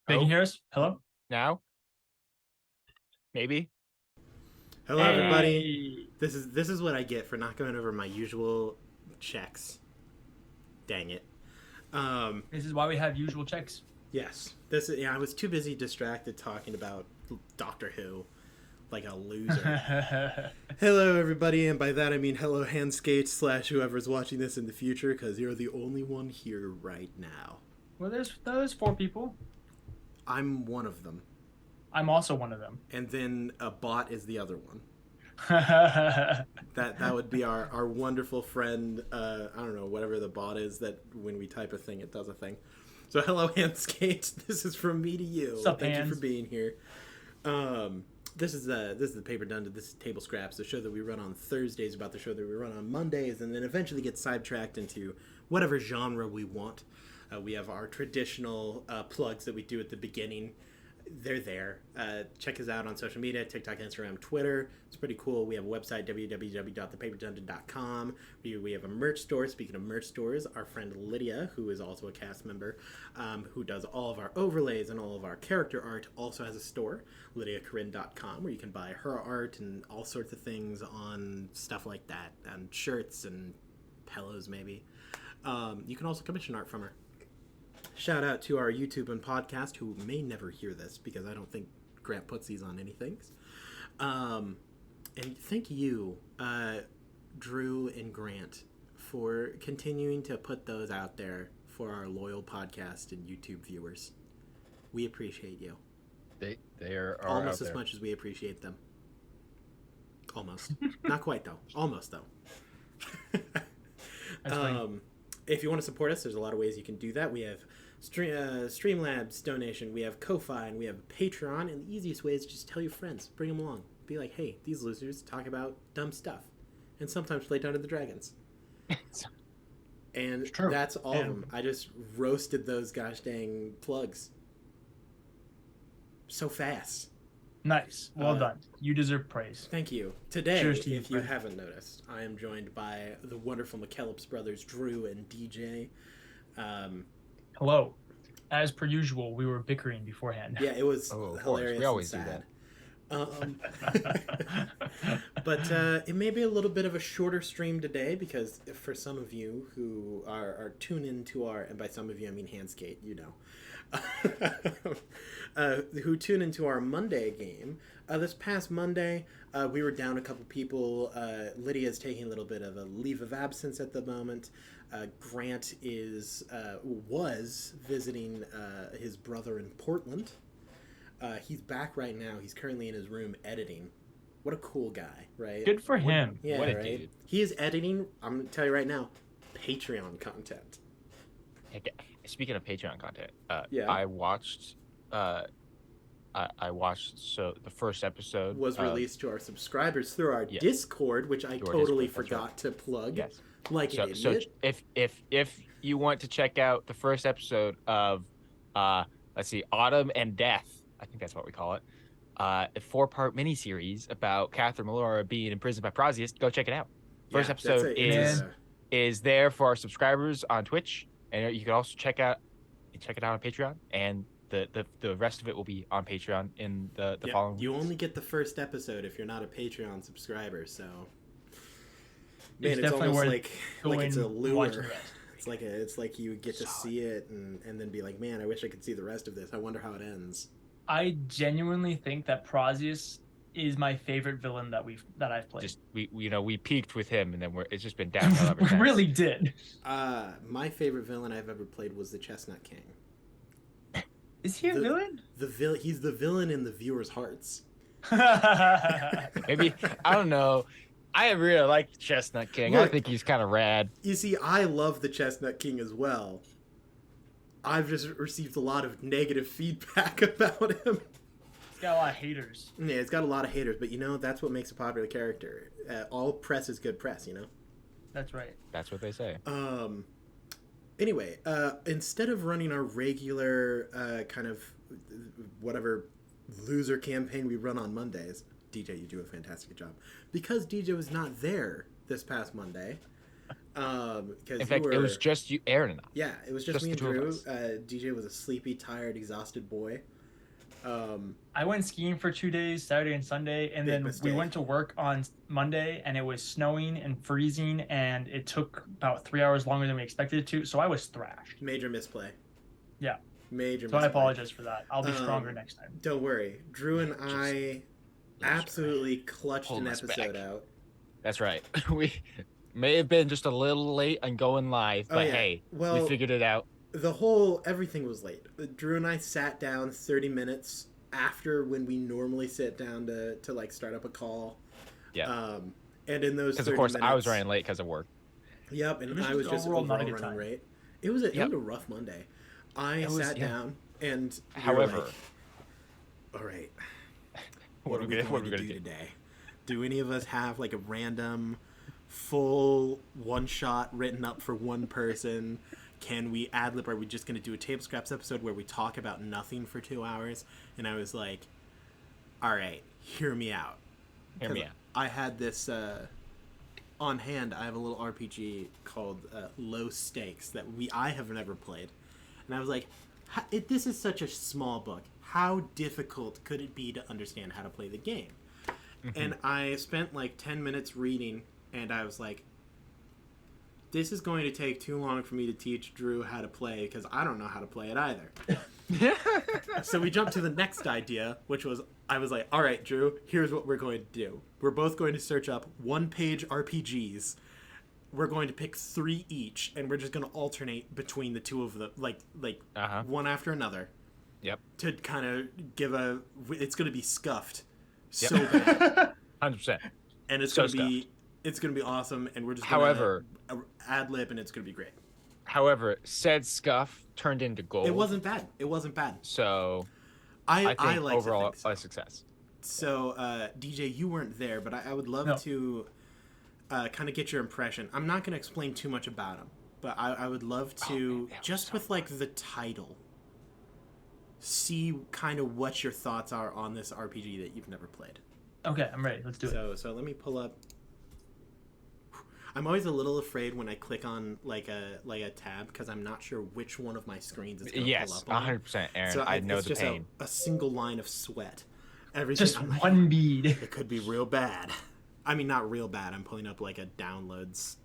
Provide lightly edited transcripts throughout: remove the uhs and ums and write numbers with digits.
They can hear us? Hello? Now? Maybe? Hello, everybody. Hey. This is what I get for not going over my usual checks. Dang it. This is why we have usual checks. Yes. I was too busy distracted talking about Doctor Who like a loser. Hello, everybody, and by that I mean hello, Handskate / whoever's watching this in the future, because you're the only one here right now. Well, there's 4 people. I'm one of them. I'm also one of them. And then a bot is the other one. That would be our wonderful friend. I don't know, whatever the bot is that when we type a thing, it does a thing. So hello, Handskate. This is from me to you. What's up, Thank Hands? you for being here. This is the Paper Done. This is Table Scraps, the show that we run on Thursdays about the show that we run on Mondays, and then eventually get sidetracked into whatever genre we want. We have our traditional plugs that we do at the beginning. They're there. Check us out on social media, TikTok, Instagram, Twitter. It's pretty cool. We have a website, www.thepaperdungeon.com. We have a merch store. Speaking of merch stores, our friend Lydia, who is also a cast member, who does all of our overlays and all of our character art, also has a store, lydiacorinne.com, where you can buy her art and all sorts of things on stuff like that, and shirts and pillows maybe. You can also commission art from her. Shout out to our YouTube and podcast, who may never hear this because I don't think Grant puts these on anything. And thank you, Drew and Grant, for continuing to put those out there for our loyal podcast and YouTube viewers. We appreciate you. They are almost out as there. much as we appreciate them. Almost. Not quite, though. Almost, though. That's funny. If you want to support us, there's a lot of ways you can do that. We have Streamlabs donation, we have Ko-Fi, and we have Patreon. And the easiest way is just tell your friends, bring them along. Be like, hey, these losers talk about dumb stuff, and sometimes play Dungeons and Dragons. And that's all of them. I just roasted those gosh dang plugs so fast. Nice. Well done. You deserve praise. Thank you. Today, Cheers to you, if you friend. haven't noticed, I am joined by the wonderful McKellips brothers, Drew and DJ. Hello. As per usual, we were bickering beforehand. Yeah, it was Of course. hilarious. We always do and sad. But it may be a little bit of a shorter stream today because for some of you who are tuned into our, and by some of you I mean Handskate, you know, who tune into our Monday game. This past Monday, we were down a couple people. Lydia's taking a little bit of a leave of absence at the moment. Grant was visiting his brother in Portland. He's back right now. He's currently in his room editing. What a cool guy, right? Good for him. Yeah, What a right? dude. He is editing, I'm going to tell you right now, Patreon content. Speaking of Patreon content, Yeah. I watched the first episode Was released to our subscribers through our Yes. Discord, which I Through our totally Discord, that's forgot to plug. Yes. Like an So idiot. if you want to check out the first episode of Autumn and Death, I think that's what we call it, a 4-part miniseries about Catherine Melora being imprisoned by Prazius, go check it out. First Yeah, episode that's is there for our subscribers on Twitch, and you can also check it out on Patreon, and the rest of it will be on Patreon in the following You weeks. only get the first episode if you're not a Patreon subscriber, so It's man, it's definitely almost worth like it's a going and watching lure. the rest. It's like you get to see it and then be like, man, I wish I could see the rest of this. I wonder how it ends. I genuinely think that Prazius is my favorite villain that I've played. Just we peaked with him, and then it's just been downhill ever We since. really did. My favorite villain I've ever played was the Chestnut King. Is he a villain? He's the villain in the viewers' hearts. Maybe I don't know. I really like Chestnut King. I Look, think he's kind of rad. You see, I love the Chestnut King as well. I've just received a lot of negative feedback about him. He's got a lot of haters. Yeah, it's got a lot of haters, but that's what makes a popular character. All press is good press, That's right. That's what they say. Anyway, instead of running our regular kind of whatever loser campaign we run on Mondays, DJ, you do a fantastic job. Because DJ was not there this past Monday, Because In fact, it was just you, Aaron, and I. yeah, it was just me the and two of Drew. us. DJ was a sleepy, tired, exhausted boy. I went skiing for 2 days, Saturday and Sunday, and Big then mistake. we went to work on Monday, and it was snowing and freezing, and it took about 3 hours longer than we expected it to. So I was thrashed. Major misplay. Yeah. Major So I misplay. apologize for that. I'll be stronger next time. Don't worry. Drew and I absolutely clutched Pulling an us episode back. out. That's right. We may have been just a little late on going live, but hey, well, we figured it out. Everything was late. Drew and I sat down 30 minutes after when we normally sit down to like start up a call. Yeah. And in those 30 Because of course minutes, I was running late because of work. Yep, and was I was just just overall overall not a good running time. late. It was a rough Monday. I sat down and we were However, like, all right, what are we going to do today? Do any of us have like a random full one shot written up for one person? Can we ad lib? Are we just going to do a table scraps episode where we talk about nothing for 2 hours? And I was like, all right, hear me out. Hear me out. I had this on hand. I have a little RPG called Low Stakes that I have never played. And I was like, this is such a small book. How difficult could it be to understand how to play the game? Mm-hmm. And I spent like 10 minutes reading, and I was like, this is going to take too long for me to teach Drew how to play because I don't know how to play it either. So we jumped to the next idea, which was, I was like, all right, Drew, here's what we're going to do. We're both going to search up one-page RPGs. We're going to pick 3 each, and we're just going to alternate between the two of them, like one after another. Yep. To kind of give it's going to be scuffed so bad. 100%. And it's going to be awesome, and we're just going to ad lib, and it's going to be great. However, said scuff turned into gold. It wasn't bad. So I think like overall so. a success. So DJ, you weren't there, but I would love to kind of get your impression. I'm not going to explain too much about him, but I would love to, with like the title, see kind of what your thoughts are on this RPG that you've never played. Okay, I'm ready. Let's do it. So let me pull up. I'm always a little afraid when I click on like a tab because I'm not sure which one of my screens is going to pull up on. 100%, Aaron. So I know it's the just pain. A single line of sweat. Just one bead. It could be real bad. I mean, not real bad. I'm pulling up like a downloads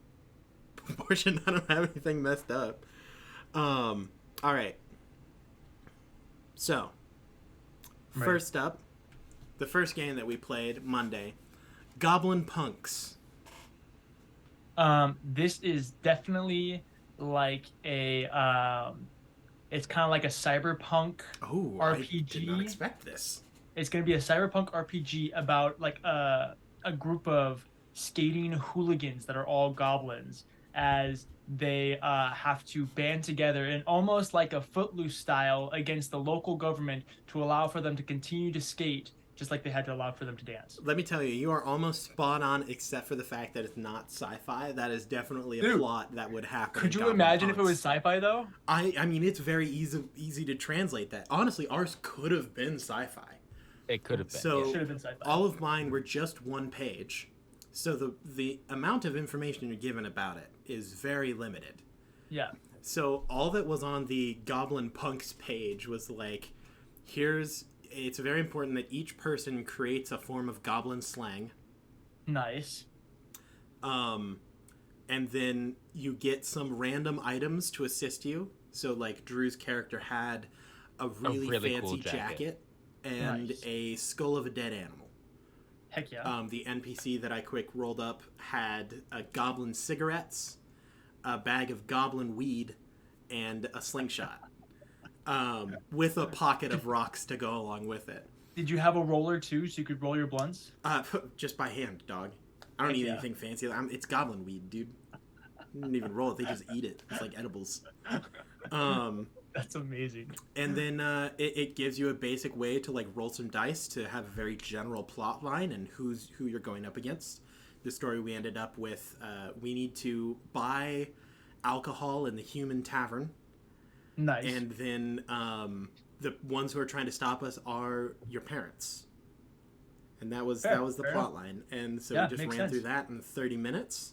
portion. I don't have anything messed up. All right. So, first up, the first game that we played Monday, Goblin Punks. This is definitely like a it's kind of like a cyberpunk RPG. I did not expect this. It's going to be a cyberpunk RPG about like a group of skating hooligans that are all goblins as they have to band together in almost like a Footloose style against the local government to allow for them to continue to skate just like they had to allow for them to dance. Let me tell you, you are almost spot on except for the fact that it's not sci-fi. That is definitely a plot that would happen. Could you imagine if it was sci-fi though? I mean, it's very easy to translate that. Honestly, ours could have been sci-fi. It could have been. So it should have been sci-fi. All of mine were just one page. So the amount of information you're given about it is very limited. Yeah. So all that was on the Goblin Punks page was like, it's very important that each person creates a form of goblin slang. Nice. And then you get some random items to assist you. So like Drew's character had a really fancy cool jacket and a skull of a dead animal. Heck yeah. The NPC that I quick rolled up had goblin cigarettes, a bag of goblin weed, and a slingshot. With a pocket of rocks to go along with it. Did you have a roller too, so you could roll your blunts? Just by hand, dog. I don't need anything fancy. It's goblin weed, dude. You don't even roll it; they just eat it. It's like edibles. That's amazing. And then it gives you a basic way to like roll some dice to have a very general plot line and who you're going up against. The story we ended up with: we need to buy alcohol in the human tavern. Nice. And then the ones who are trying to stop us are your parents. And that was the plot line. And so we just ran through that in 30 minutes.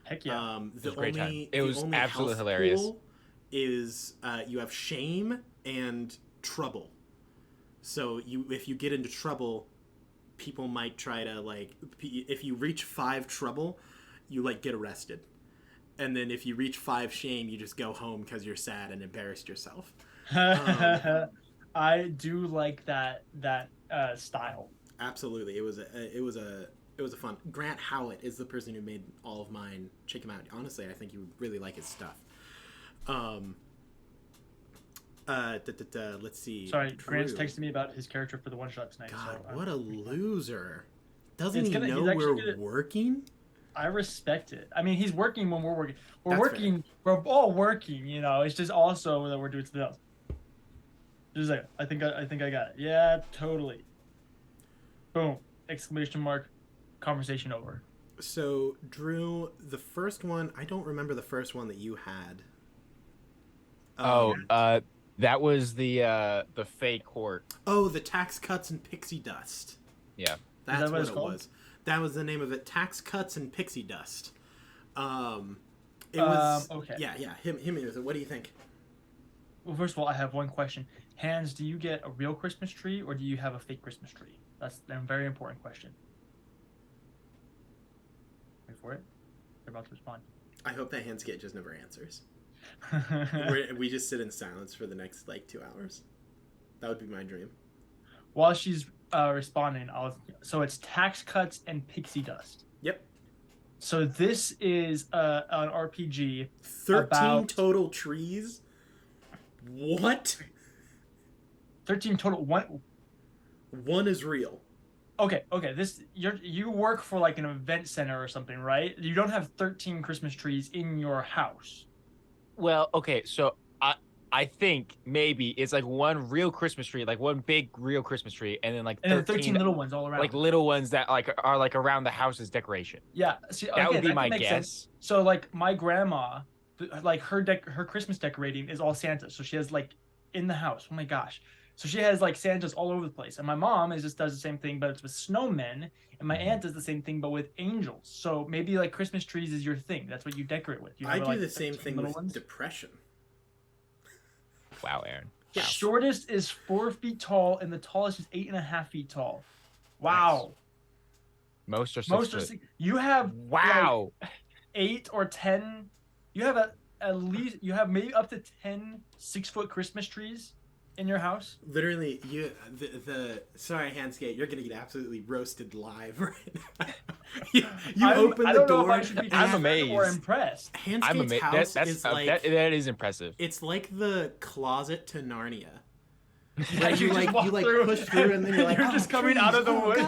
Heck yeah. It was a great time. It The was only absolutely house hilarious. pool is you have shame and trouble. So if you get into trouble, people might try to like if you reach 5 trouble, you like get arrested. And then if you reach 5 shame, you just go home because you're sad and embarrassed yourself. Um, I do like that style. Absolutely, it was a fun. Grant Howlett is the person who made all of mine. Check him out. Honestly, I think you would really like his stuff. Um. Let's see. Sorry, Drew. Grant's texted me about his character for the one shot tonight. God, so what a loser! Doesn't It's he gonna- know he's actually we're gonna- working? I respect it. I mean, he's working when we're working. We're That's working. We're all working. You know, it's just also that we're doing something else. Just like I think I got it. Yeah, totally. Boom! Exclamation mark! Conversation over. So, Drew, the first one, I don't remember the first one that you had. That was the fake court. Oh, the tax cuts and pixie dust. Yeah. That's what what it's it called? was. That was the name of it. Tax cuts and pixie dust. It was Okay. Yeah. Him. What do you think? Well, first of all, I have one question. Hans, do you get a real Christmas tree or do you have a fake Christmas tree? That's a very important question. Wait for it. They're about to respond. I hope that Hanskate just never answers. We just sit in silence for the next like 2 hours. That would be my dream. While she's responding, so it's tax cuts and pixie dust. Yep. So this is an RPG. 13 total trees. What? 13 total. One is real. Okay. This you work for like an event center or something, right? You don't have 13 Christmas trees in your house. Well, okay, so I think maybe it's like one real Christmas tree, like one big real Christmas tree, and then like And then 13 little ones all around. like little ones that like are like around the house as decoration. Yeah. See, That would be can my make guess. sense. So like my grandma, like her Christmas decorating is all Santa. So she has like in the house. Oh my gosh. So she has like Santas all over the place. And my mom does the same thing, but it's with snowmen. And my aunt does the same thing, but with angels. So maybe like Christmas trees is your thing. That's what you decorate with. I do like, the same 13 thing little with ones. depression. Wow, Aaron. The Wow. shortest is 4 feet tall, and the tallest is 8.5 feet tall. Wow. Most are Most are 6 foot. you have Wow. like 8 or 10. You have at least you have maybe up to 10 6-foot Christmas trees in your house. Literally, the sorry, Hanskate, you're gonna get absolutely roasted live right now. you open I the don't know door. if I should be I'm concerned or amazed. impressed. I'm Hanskate's amazed. house That's is like that is impressive. it's like the closet to Narnia. Yeah, Like you just walk push through and then you're like, you're oh, just coming trees, out of the oh, woods.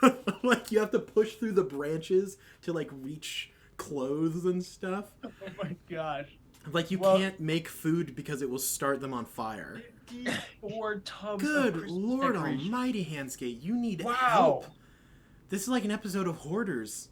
God. Like you have to push through the branches to like reach clothes and stuff. Oh my gosh. Like you Well- can't make food because it will start them on fire. 54 tubs of Good Christmas Lord decoration. Almighty, Hanskate, you need Wow. help. This is like an episode of Hoarders.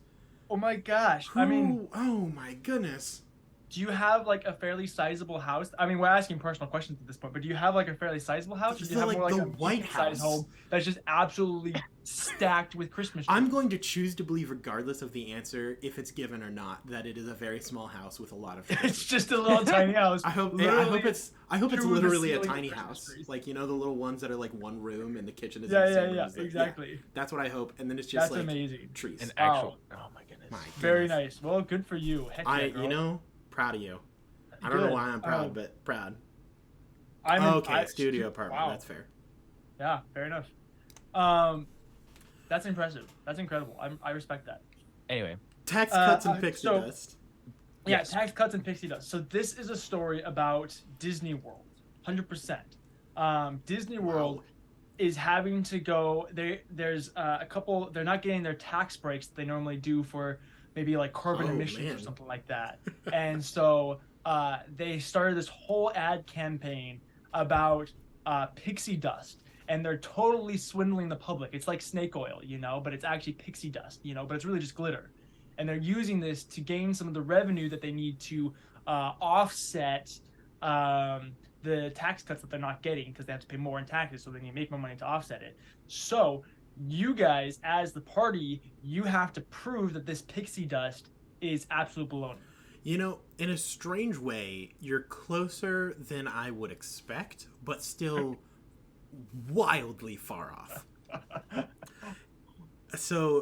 Oh my gosh. I mean, Oh my goodness. do you have like a fairly sizable house? I mean, we're asking personal questions at this point, but do you have like a fairly sizable house? Or This do you is have like more like the a White medium-sized House. home that's just absolutely stacked with Christmas trees? I'm going to choose to believe, regardless of the answer, if it's given or not, that it is a very small house with a lot of. It's just a little tiny house. I hope Literally it's through the literally a ceiling tiny with Christmas house, trees. like you know the little ones that are like one room and the kitchen is in Yeah, the same room yeah, as the- exactly. That's what I hope, and then it's just That's like amazing. trees. An Wow. actual. Oh my goodness. My Very goodness. nice. Well, good for you. Heck yeah, girl. You know, proud of you. I don't know Good. why I'm proud, but proud. Studio apartment. Wow. That's fair. Yeah, fair enough. That's impressive. That's incredible. I respect that. Anyway. Tax cuts and pixie so- dust. Yeah, Yes. tax cuts and pixie dust. So this is a story about Disney World, 100%. Disney World is having to go. There's a couple. They're not getting their tax breaks that they normally do for maybe like carbon Oh, emissions man. or something like that. And so they started this whole ad campaign about pixie dust. And they're totally swindling the public. It's like snake oil, you know, but it's actually pixie dust, you know, but it's really just glitter. And they're using this to gain some of the revenue that they need to offset the tax cuts that they're not getting because they have to pay more in taxes, so they need to make more money to offset it. So you guys, as the party, you have to prove that this pixie dust is absolute baloney. You know, in a strange way, you're closer than I would expect, but still wildly far off. So,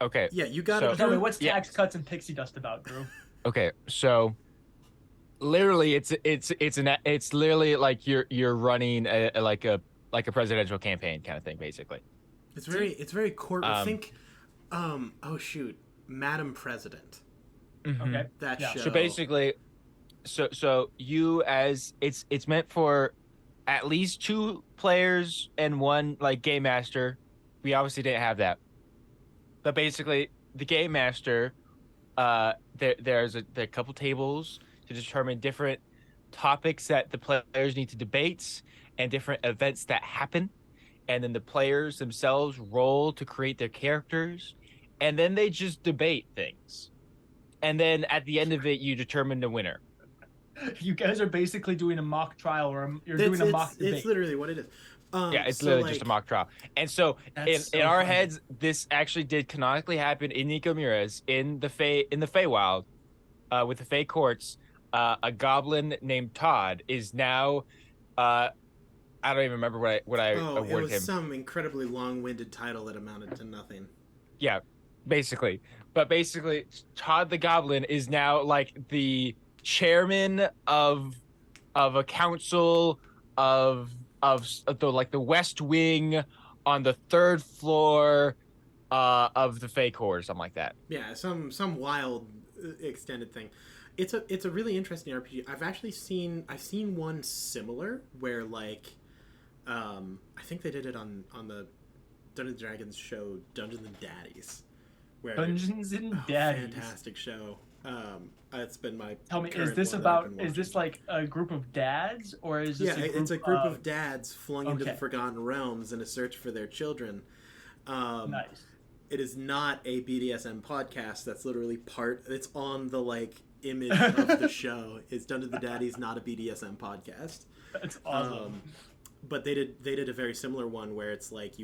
Okay. yeah, you got So it, Tell me, Drew. what's yeah. tax cuts and pixie dust about, Drew? Okay. So literally, it's literally like you're running like a presidential campaign kind of thing, basically. It's very court. Um. Think, oh shoot, Madam President. Mhm. Okay. That Yeah. So show. basically, so you as it's meant for at least two players and one like game master. We obviously didn't have that, but basically the game master, there are a couple tables to determine different topics that the players need to debate and different events that happen, and then the players themselves roll to create their characters, and then they just debate things, and then at the end of it you determine the winner. You guys are basically doing a mock trial, or you're It's doing a mock it's debate. it's literally what it is. Yeah, it's So literally just a like, mock trial. And so That's in so our funny. heads, this actually did canonically happen in Nico Mures in the Feywild, with the Fey courts. A goblin named Todd is now, I don't even remember what I oh, it awarded was him. some incredibly long-winded title that amounted to nothing. Yeah, basically. But basically, Todd the Goblin is now like the chairman of a council of the like the West Wing on the third floor of the Fey Core or something like that. Yeah, some wild extended thing. It's a really interesting RPG. I've seen one similar where like, I think they did it on the Dungeons and Dragons show Dungeons and Daddies, where Dungeons and Daddies. fantastic show. It's been my Tell me, is current this one that I've about? been Is this watching. like a group of dads, or is this Yeah, a group it's a group of dads flung into the Okay. Forgotten Realms in a search for their children. Nice. It is not a BDSM podcast. That's literally part. It's on the like image of the show. It's Dungeons and Daddies, not a BDSM podcast. That's awesome. But they did a very similar one where it's like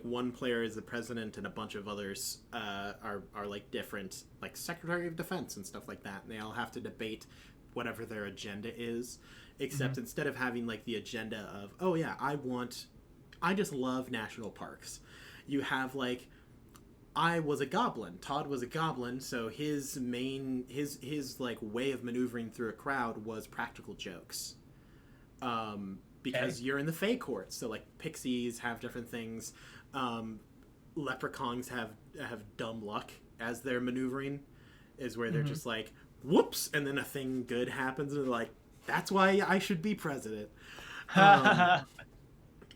one player is the president and a bunch of others are like different, like Secretary of Defense and stuff like that, and they all have to debate whatever their agenda is, except instead of having like the agenda of, oh yeah, I just love national parks, you have like, I was a goblin, Todd was a goblin, so his like way of maneuvering through a crowd was practical jokes. Because you're in the Fey court, so like pixies have different things, leprechauns have dumb luck as they're maneuvering, is where they're just like whoops, and then a thing good happens, and they're like, that's why I should be president.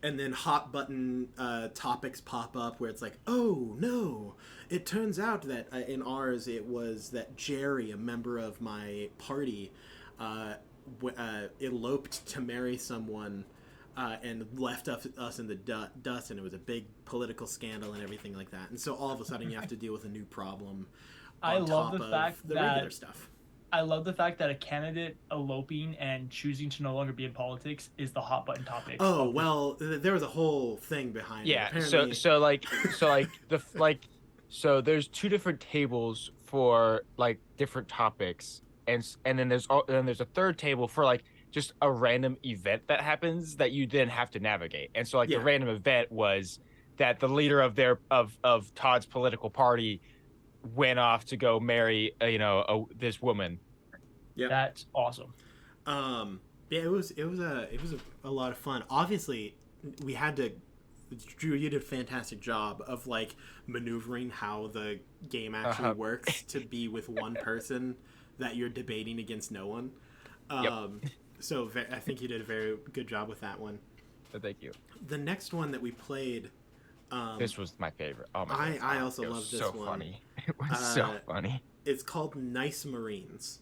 And then hot button topics pop up where it's like, oh no, it turns out that in ours it was that Jerry, a member of my party, eloped to marry someone and left us in the dust, and it was a big political scandal and everything like that. And so all of a sudden you have to deal with a new problem I on love top the of fact the that regular stuff. I love the fact that a candidate eloping and choosing to no longer be in politics is the hot button topic. Oh well, there was a whole thing behind it. Yeah. Apparently, So there's two different tables for like different topics, and then there's a third table for like just a random event that happens that you then have to navigate. And so like Yeah. the random event was that the leader of of Todd's political party went off to go marry this woman. Yep. That's awesome. Yeah, it was a lot of fun. Obviously, we had to. Drew, you did a fantastic job of like maneuvering how the game actually works to be with one person that you're debating against no one. So I think you did a very good job with that one. So thank you. The next one that we played, This was my favorite. Oh my god! I also it was loved this so one. funny. It was so funny. It's called Nice Marines.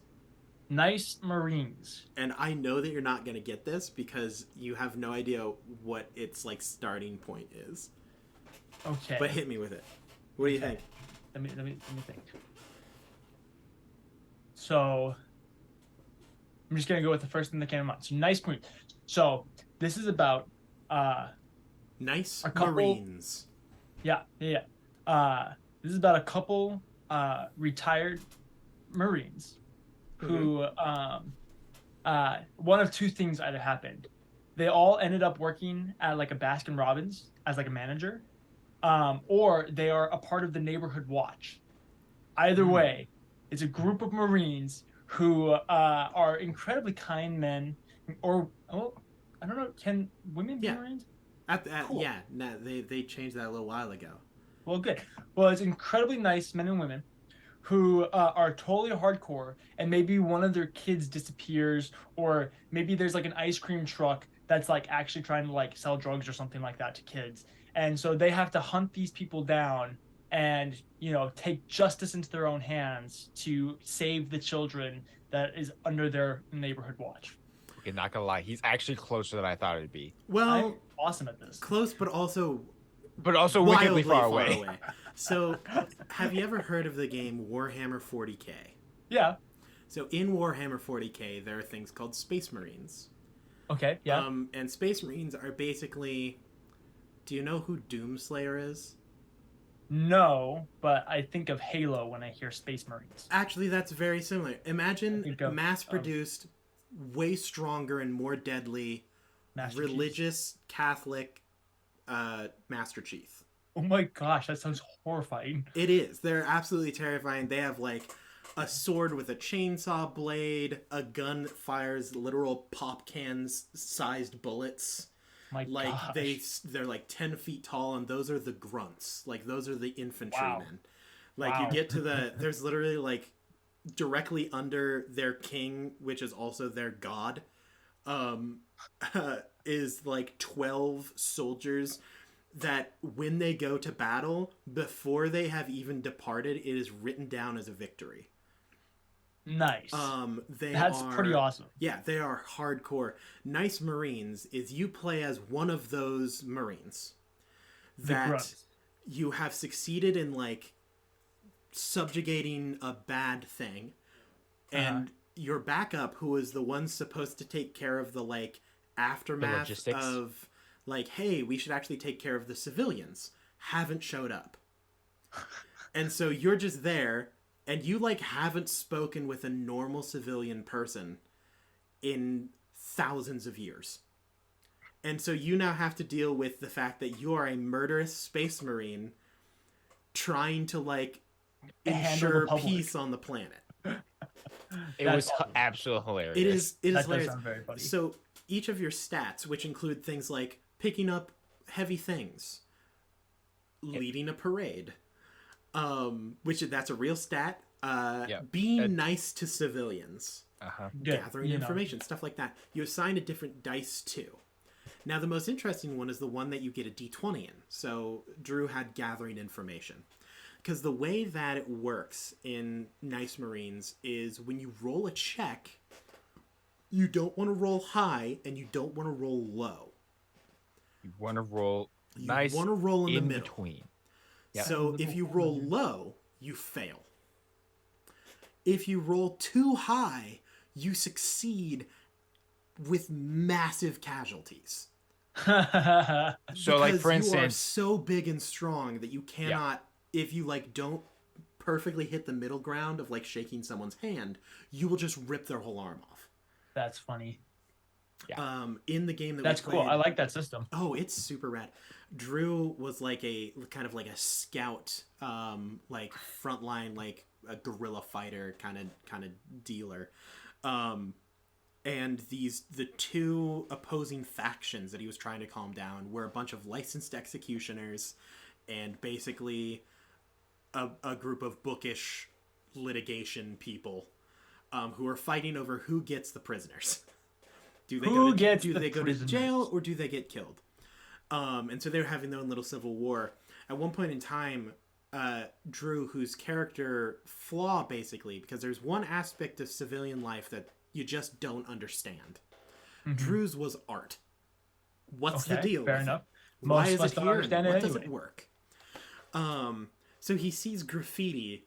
Nice Marines. And I know that you're not going to get this because you have no idea what its like starting point is. Okay. But hit me with it. What do you think? Let me think. So I'm just gonna go with the first thing that came to mind. So Nice Marines. So this is about Nice a couple- Marines. yeah. This is about a couple retired Marines who one of two things either happened. They all ended up working at like a Baskin Robbins as like a manager, or they are a part of the neighborhood watch. Either way, it's a group of Marines who are incredibly kind men, or oh, I don't know, can women be Yeah. Marines? Cool. Yeah, nah, they changed that a little while ago. Well, good. Well, it's incredibly nice men and women who are totally hardcore, and maybe one of their kids disappears, or maybe there's like an ice cream truck that's like actually trying to like sell drugs or something like that to kids, and so they have to hunt these people down and take justice into their own hands to save the children that is under their neighborhood watch. Okay, not gonna lie, he's actually closer than I thought it'd be. I'm Well, awesome at this. close, but also But also wildly wickedly far away. So, have you ever heard of the game Warhammer 40K? Yeah. So, in Warhammer 40K, there are things called Space Marines. Okay. Yeah. And Space Marines are basically. Do you know who Doomslayer is? No, but I think of Halo when I hear Space Marines. Actually, that's very similar. Imagine Of mass-produced, way stronger and more deadly, Master Chief. religious Catholic Master Chief. Oh my gosh, that sounds horrifying. It is. They're absolutely terrifying. They have like a sword with a chainsaw blade, a gun that fires literal pop cans sized bullets. My Like gosh. they're like 10 feet tall, and those are the grunts. Like those are the infantrymen. Like Wow. you get to there's literally like directly under their king, which is also their god, um is like 12 soldiers that when they go to battle, before they have even departed, it is written down as a victory. Nice. That's pretty awesome. Yeah, they are hardcore. Nice Marines is you play as one of those Marines that grunts. you have succeeded in like subjugating a bad thing, and your backup, who is the one supposed to take care of the like aftermath logistics. of like, hey, we should actually take care of the civilians, haven't showed up. And so you're just there, and you like haven't spoken with a normal civilian person in thousands of years. And so you now have to deal with the fact that you are a murderous space marine trying to like Handle the ensure public. peace on the planet. It was absolutely hilarious. It is That does hilarious. sound very funny. So each of your stats, which include things like picking up heavy things, leading a parade, which that's a real stat. Being nice to civilians, Good, gathering information, stuff like that. You assign a different dice to. Now, the most interesting one is the one that you get a d20 in. So Drew had gathering information. Because the way that it works in Nice Marines is when you roll a check, you don't want to roll high and you don't want to roll low. You want to roll You nice want to roll in the middle. between. Yep. So if you roll low, you fail. If you roll too high, you succeed with massive casualties. So, like, for you are instance, so big and strong that you cannot, if you like don't perfectly hit the middle ground of like shaking someone's hand, you will just rip their whole arm off. That's funny. In the game that That's we cool. played, I like that system. oh, it's super rad. Drew was like a kind of like a scout, like frontline, like a guerrilla fighter kind of dealer. And the two opposing factions that he was trying to calm down were a bunch of licensed executioners and basically a group of bookish litigation people who are fighting over who gets the prisoners. Do they go to jail or do they get killed? And so they're having their own little civil war. At one point in time, Drew, whose character flaw basically, because there's one aspect of civilian life that you just don't understand. Drew's was art. What's the deal? Fair with enough. it? Why Most is of us it don't here? understand it What does anyway. it work? So he sees graffiti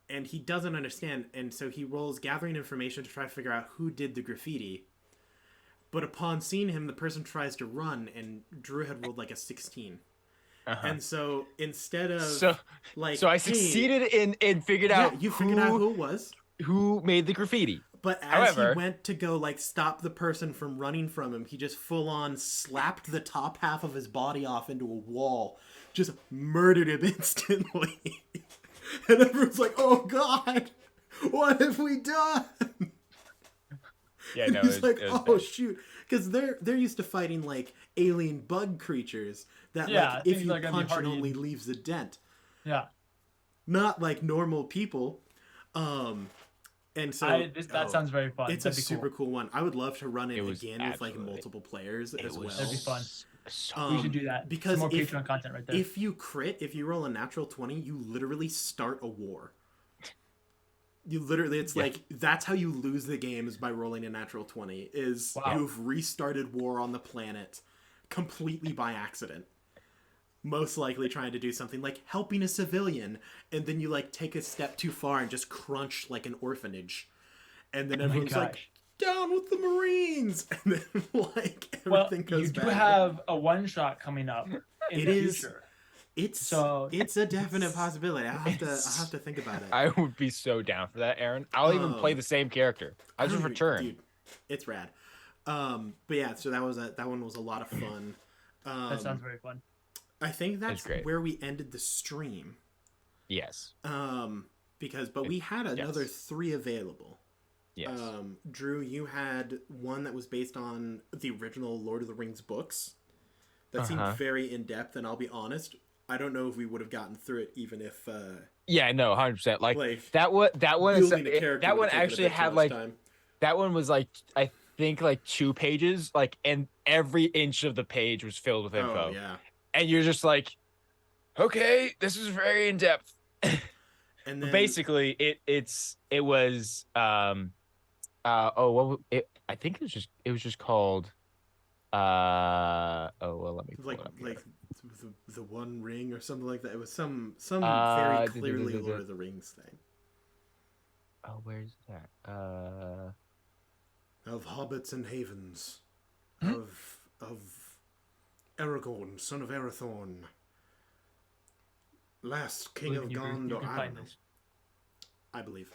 and he doesn't understand, and so he rolls gathering information to try to figure out who did the graffiti. But upon seeing him, the person tries to run, and Drew had rolled like a 16. And so instead of So like, so I hey, succeeded in figured yeah, out you figured out who it was. who made the graffiti. But as he However, went to go like stop the person from running from him, he just full on slapped the top half of his body off into a wall, just murdered him instantly. And everyone's like, "Oh God, what have we done?" yeah, And no, he's like, it was "Oh bad. shoot," because they're used to fighting like alien bug creatures that Yeah, like if things you that are gonna be punch it hardy only and- leaves a dent, Yeah. not like normal people. And so That sounds very fun. it's That'd a be super cool one. I would love to run it It was again with like absolutely- multiple players It as was well. That'd be fun. So We should do that. Because Some more if- Patreon content right there. If you crit, if you roll a natural 20, you literally start a war. You literally, it's like, that's how you lose the game is by rolling a natural 20, is Wow. you've restarted war on the planet completely by accident. Most likely trying to do something like helping a civilian, and then you like take a step too far and just crunch like an orphanage. And then everyone's like, gosh. down with the Marines! And then like Well, everything goes you do bad. have a one shot coming up in It the is- future. It's So- a definite possibility. I'll have to think about it. I would be so down for that, Aaron. I'll even play the same character. I'll just don't even- return. Dude, it's rad. But yeah, so that one was a lot of fun. That sounds very fun. I think that's great. where we ended the stream. Yes. But we had another 3 available. Yes. Drew, you had one that was based on the original Lord of the Rings books. That seemed very in depth, and I'll be honest, I don't know if we would have gotten through it even if Yeah, no, 100%. Like that one building a character that would one have taken a actually bit too had much like time. that one was like I think like 2 pages, like, and every inch of the page was filled with info. Oh yeah. And you're just like, okay, this is very in depth. And then Basically, it was I think it was just called let me pull like it up here. like the One Ring or something like that. It was some very clearly Lord of the Rings thing. Oh, where's that? Of hobbits and havens, Hmm? of Aragorn, son of Arathorn, last king of You Gondor. can I find don't know. this. I believe.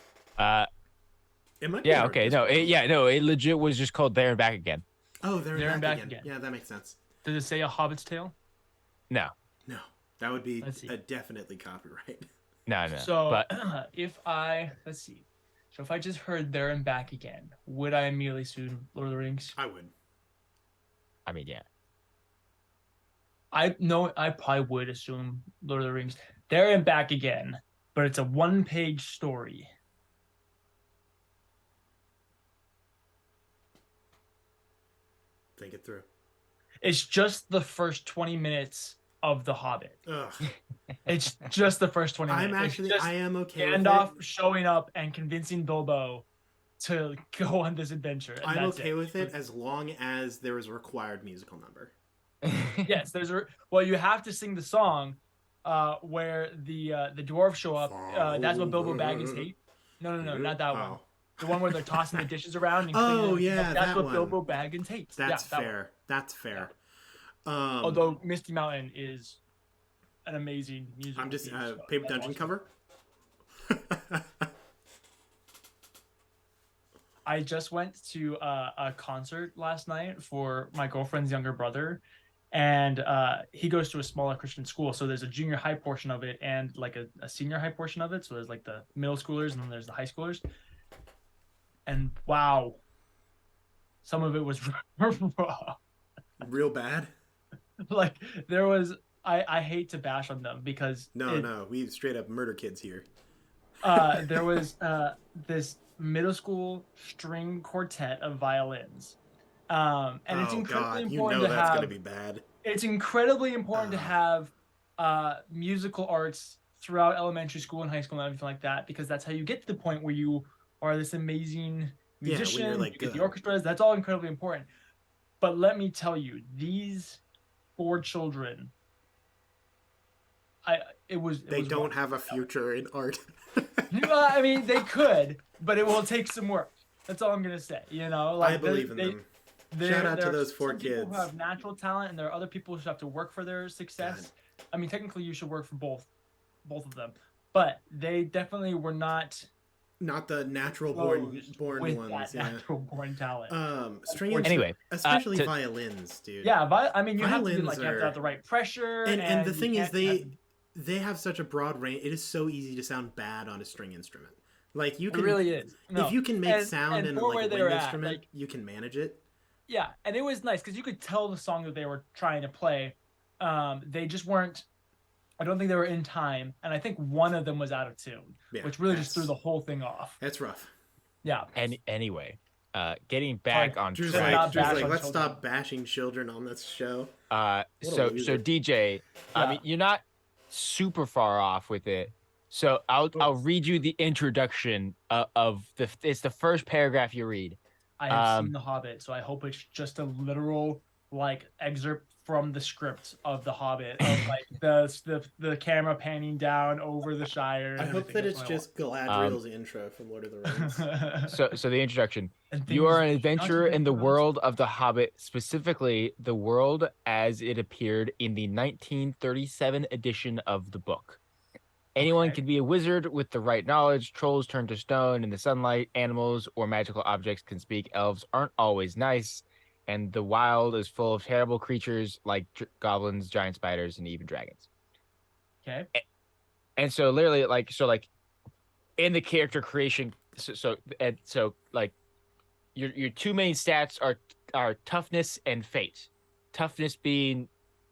It might be Yeah, hard okay, to no, spell. it legit was just called There and Back Again. Oh, they're There and back Back again. Again. Yeah, that makes sense. Does it say A Hobbit's Tale? No, No, that would be Let's see. definitely copyright. no. So but let's see. So if I just heard There and Back Again, would I immediately sue Lord of the Rings? I would. I mean, yeah. I probably would assume Lord of the Rings. There and Back Again, but it's a 1-page story. Think it through. It's just the first 20 minutes of The Hobbit. Ugh. It's just the first 20 minutes. I am okay Gandalf with it. showing up and convincing Bilbo to go on this adventure. And I'm that's okay with it as long as there is a required musical number. Yes, you have to sing the song where the dwarves show up. That's what Bilbo Baggins hate. No, not that one. Oh. The one where they're tossing the dishes around. And Oh, cleaning yeah, that's that what one. Bilbo Baggins hates. That's yeah, that one. fair. That's fair. Although Misty Mountain is an amazing music. I'm just theme, so paper that's dungeon awesome. cover. I just went to a concert last night for my girlfriend's younger brother, and he goes to a smaller Christian school. So there's a junior high portion of it and like a senior high portion of it. So there's like the middle schoolers and then there's the high schoolers. And wow, some of it was raw. Real bad. Like there was, I hate to bash on them because No, we straight up murder kids here. there was this middle school string quartet of violins. And it's incredibly important to that's have. gonna be bad. It's incredibly important to have musical arts throughout elementary school and high school and everything like that, because that's how you get to the point where you are this amazing musician. like, you get the good. orchestras. That's all incredibly important. But let me tell you, these 4 children, They don't have a future in art. I mean, they could, but it will take some work. That's all I'm gonna say. You know, like I believe in them. Shout out to there are those 4 some people kids. who have natural talent, and there are other people who have to work for their success. I mean, technically, you should work for both of them, but they definitely were not Not the natural closed born with ones. that Yeah. natural born talent. String Unfortunately. Anyway, especially to violins, dude. Yeah, I mean, you have to be Violins like you have to have are the right pressure, and the and you thing is can't have. they have such a broad range. It is so easy to sound bad on a string instrument. Like you It can really is. if No, you can make sound and in for like a where they were wind at, instrument, like you can manage it. yeah, and it was nice because you could tell the song that they were trying to play. They just weren't. I don't think they were in time, and I think one of them was out of tune, Yeah, which really just threw the whole thing off. that's rough. Yeah. and anyway, getting Sorry, back on Drew's Let's track. not Drew's bash like, on let's children. stop bashing children on this show. What a So loser. DJ, I Yeah. mean, you're not super far off with it. So I'll read you the introduction of the. It's the first paragraph you read. I have seen The Hobbit, so I hope it's just a literal like excerpt from the script of The Hobbit, of like the camera panning down over the Shire. And I hope everything. that That's it's what I want. just Galadriel's intro from Lord of the Rings. So the introduction. And You are an things adventurer not in the to be world of The Hobbit, specifically the world as it appeared in the 1937 edition of the book. Anyone Okay. can be a wizard with the right knowledge. Trolls turn to stone in the sunlight. Animals or magical objects can speak. Elves aren't always nice. And the wild is full of terrible creatures like goblins, giant spiders, and even dragons. Okay. And so literally, like in the character creation, so like your two main stats are toughness and fate. Toughness being,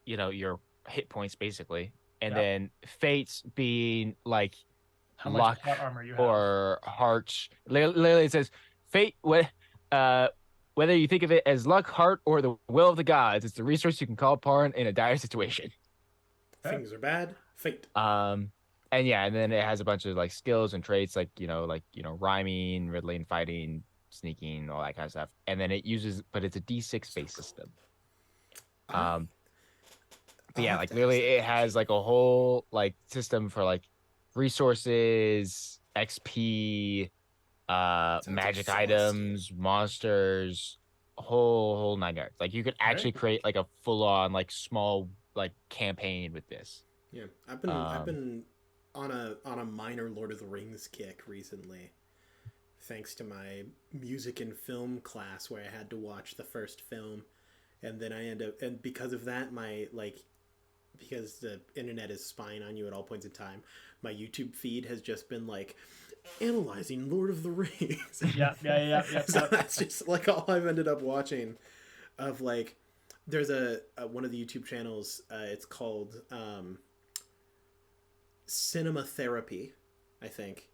your hit points basically, and Yeah. then fates being like How much luck hot armor you have? or hearts. Literally, it says fate. Whether you think of it as luck, heart, or the will of the gods, it's the resource you can call upon in a dire situation. Things are bad. Fate. And yeah, and then it has a bunch of like skills and traits like rhyming, riddling, fighting, sneaking, all that kind of stuff. And then it uses, but it's a D6 based system. But yeah, like literally it has like a whole like system for like resources, XP, magic exhausting. items, monsters, whole nine yards. Like you could actually create like a full on like small like campaign with this. Yeah, I've been on a minor Lord of the Rings kick recently, thanks to my music and film class where I had to watch the first film, and then and because of that, because the internet is spying on you at all points in time, my YouTube feed has just been like analyzing Lord of the Rings. Yeah. So that's just like all I've ended up watching. Of like, there's a one of the YouTube channels. It's called Cinema Therapy, I think.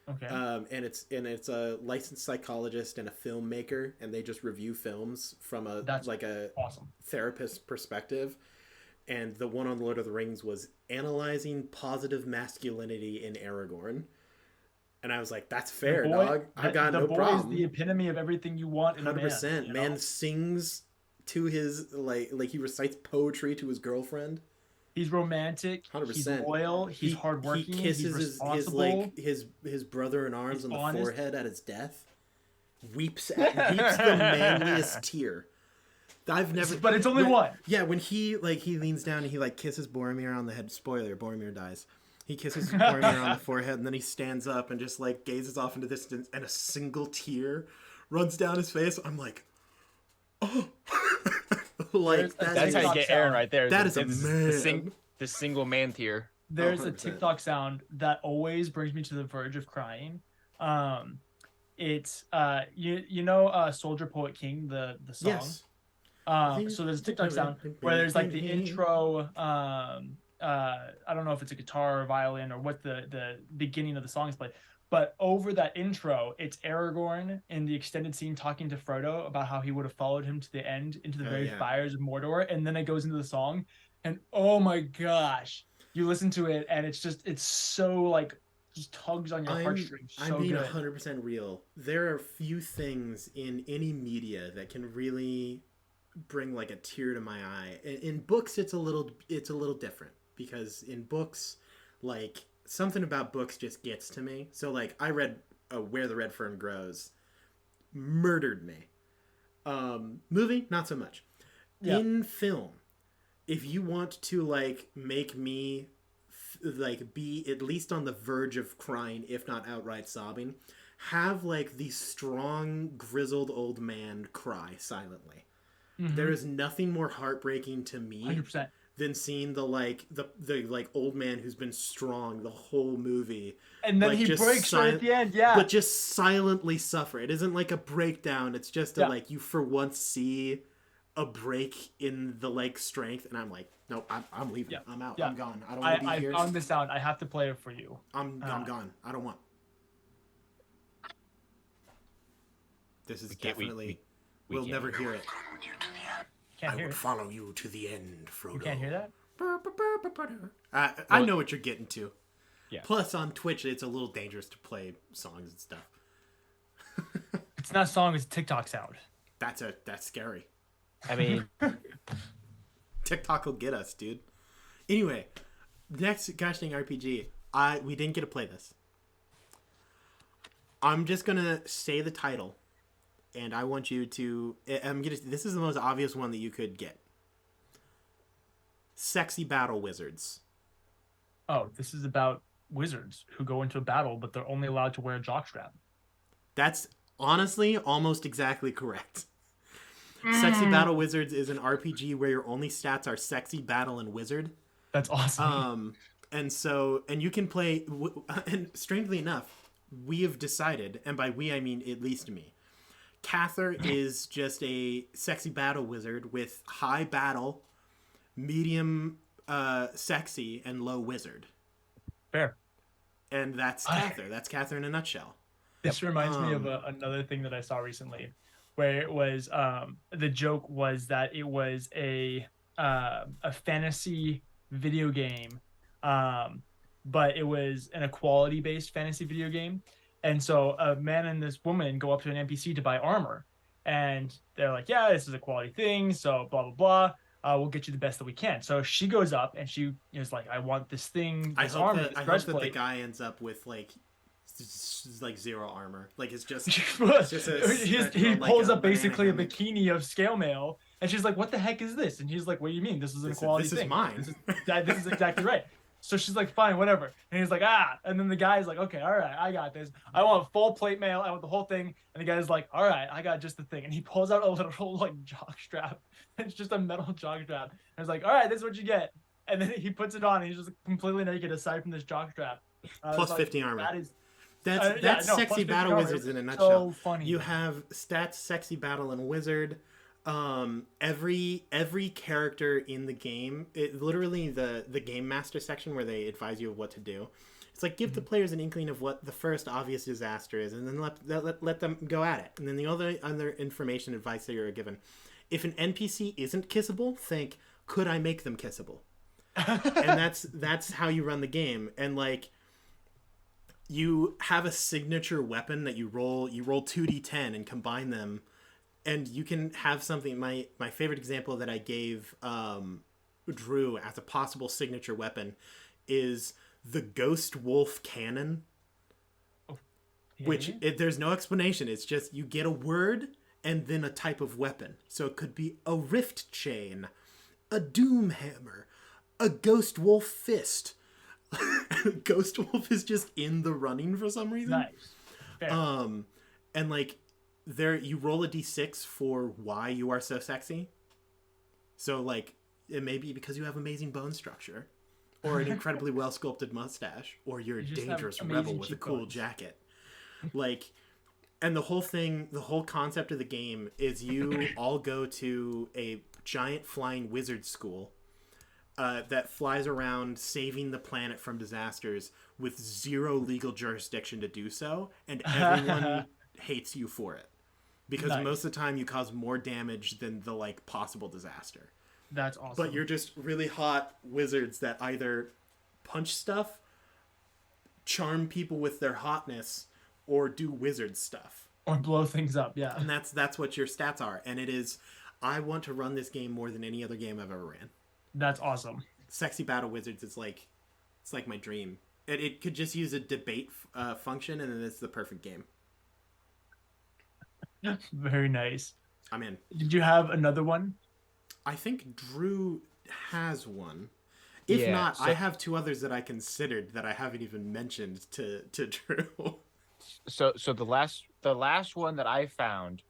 Okay. And it's a licensed psychologist and a filmmaker, and they just review films from a awesome therapist perspective. And the one on Lord of the Rings was analyzing positive masculinity in Aragorn. And I was like, that's fair, dog. I got no problem. The boy is the epitome of everything you want in a man. 100%. Man sings to his, like he recites poetry to his girlfriend. He's romantic. 100%. He's loyal. He's hardworking. He kisses he's responsible. his brother in arms on the honest. forehead at his death. Weeps the manliest tear. I've never. But it's only one. Yeah, when he leans down and he like kisses Boromir on the head. Spoiler: Boromir dies. He kisses Boromir on the forehead, and then he stands up and just like gazes off into the distance, and a single tear runs down his face. I'm like, oh, like that's how you get Aaron right there. That is a man. The single man tier. There's 100%. a TikTok sound that always brings me to the verge of crying. It's Soldier Poet King, the song. Yes. So there's a TikTok sound where there's like the intro. I don't know if it's a guitar or violin or what the beginning of the song is played, but over that intro, it's Aragorn in the extended scene talking to Frodo about how he would have followed him to the end into the very fires of Mordor, and then it goes into the song, and oh my gosh, you listen to it and it's so like just tugs on your heartstrings. So I'm being good. 100% real. There are few things in any media that can really bring like a tear to my eye. In books, it's a little different, because in books, like something about books just gets to me. So like I read Where the Red Fern Grows, murdered me. Movie, not so much. Yeah. In film, if you want to like make me like be at least on the verge of crying, if not outright sobbing, have like the strong grizzled old man cry silently. There Mm-hmm. is nothing more heartbreaking to me 100%. than seeing the like old man who's been strong the whole movie, And then like he just breaks right at the end. but Yeah. just silently suffer. It isn't like a breakdown. It's just a Yeah. like you for once see a break in the like strength, and I'm like, nope, I'm leaving. Yeah. I'm out. Yeah. I'm gone. I don't want to be I here. found this out. I have to play it for you. I'm gone. I don't want. This is We can't- we- definitely. we We'll can't never hear it. Can't I hear would it. follow you to the end, Frodo. You can't hear that? I know what you're getting to. Yeah. Plus, on Twitch, it's a little dangerous to play songs and stuff. It's not a song, it's a TikTok sound. That's scary. I mean, TikTok will get us, dude. Anyway, next Gosh Dang RPG. We didn't get to play this. I'm just gonna say the title, and I want you to. This is the most obvious one that you could get. Sexy Battle Wizards. Oh, this is about wizards who go into a battle, but they're only allowed to wear a jockstrap. That's honestly almost exactly correct. Sexy Battle Wizards is an RPG where your only stats are sexy, battle, and wizard. That's awesome. And you can play, and strangely enough, we have decided, and by we I mean at least me, Cather is just a sexy battle wizard with high battle, medium sexy, and low wizard. Fair. And that's Cather. That's Cather in a nutshell. This reminds me of another thing that I saw recently, where it was the joke was that it was a fantasy video game, but it was an equality based fantasy video game, and so a man and this woman go up to an NPC to buy armor, and they're like, "Yeah, this is a quality thing, so blah blah blah. We'll get you the best that we can." So she goes up and she is like, "I want this thing, this armor, this I hope that breastplate." the guy ends up with like zero armor. Like it's just he like pulls a up basically a banana bikini of scale mail, and she's like, "What the heck is this?" And he's like, "What do you mean? This is an equality this thing. is mine." This is exactly right." So she's like, "Fine, whatever." And he's like, "Ah." And then the guy's like, "Okay, all right, I got this. I want full plate mail. I want the whole thing." And the guy's like, "All right, I got just the thing." And he pulls out a little like jock strap. It's just a metal jock strap. And he's like, "All right, this is what you get." And then he puts it on, and he's just completely naked aside from this jock strap. Plus like, 50 armor. That is That's plus sexy 50 battle armor. wizards in a So nutshell. funny. You have stats, sexy battle, and wizard. Every character in the game, literally the game master section where they advise you of what to do. It's like give the players an inkling of what the first obvious disaster is, and then let them go at it. And then the other information advice that you're given. If an NPC isn't kissable, think, could I make them kissable? And that's how you run the game. And like you have a signature weapon that you roll 2d10 and combine them, and you can have something. My favorite example that I gave Drew as a possible signature weapon is the Ghost Wolf Cannon, which there's no explanation. It's just you get a word and then a type of weapon. So it could be a rift chain, a doom hammer, a ghost wolf fist. Ghost wolf is just in the running for some reason. Nice. Fair. And like there you roll a d6 for why you are so sexy. So like it may be because you have amazing bone structure, or an incredibly well sculpted mustache, or you're a dangerous rebel with a cool jacket. Like, and the whole concept of the game is you all go to a giant flying wizard school that flies around saving the planet from disasters with zero legal jurisdiction to do so, and everyone hates you for it. Because most of the time you cause more damage than the like possible disaster. That's awesome. But you're just really hot wizards that either punch stuff, charm people with their hotness, or do wizard stuff. Or blow things up, yeah. And that's what your stats are. And it is, I want to run this game more than any other game I've ever ran. That's awesome. Sexy Battle Wizards, it's like my dream. It could just use a debate function, and then it's the perfect game. Very nice. I'm in. Did you have another one? I think Drew has one. If Yeah. not, I have two others that I considered that I haven't even mentioned to Drew. So the last one that I found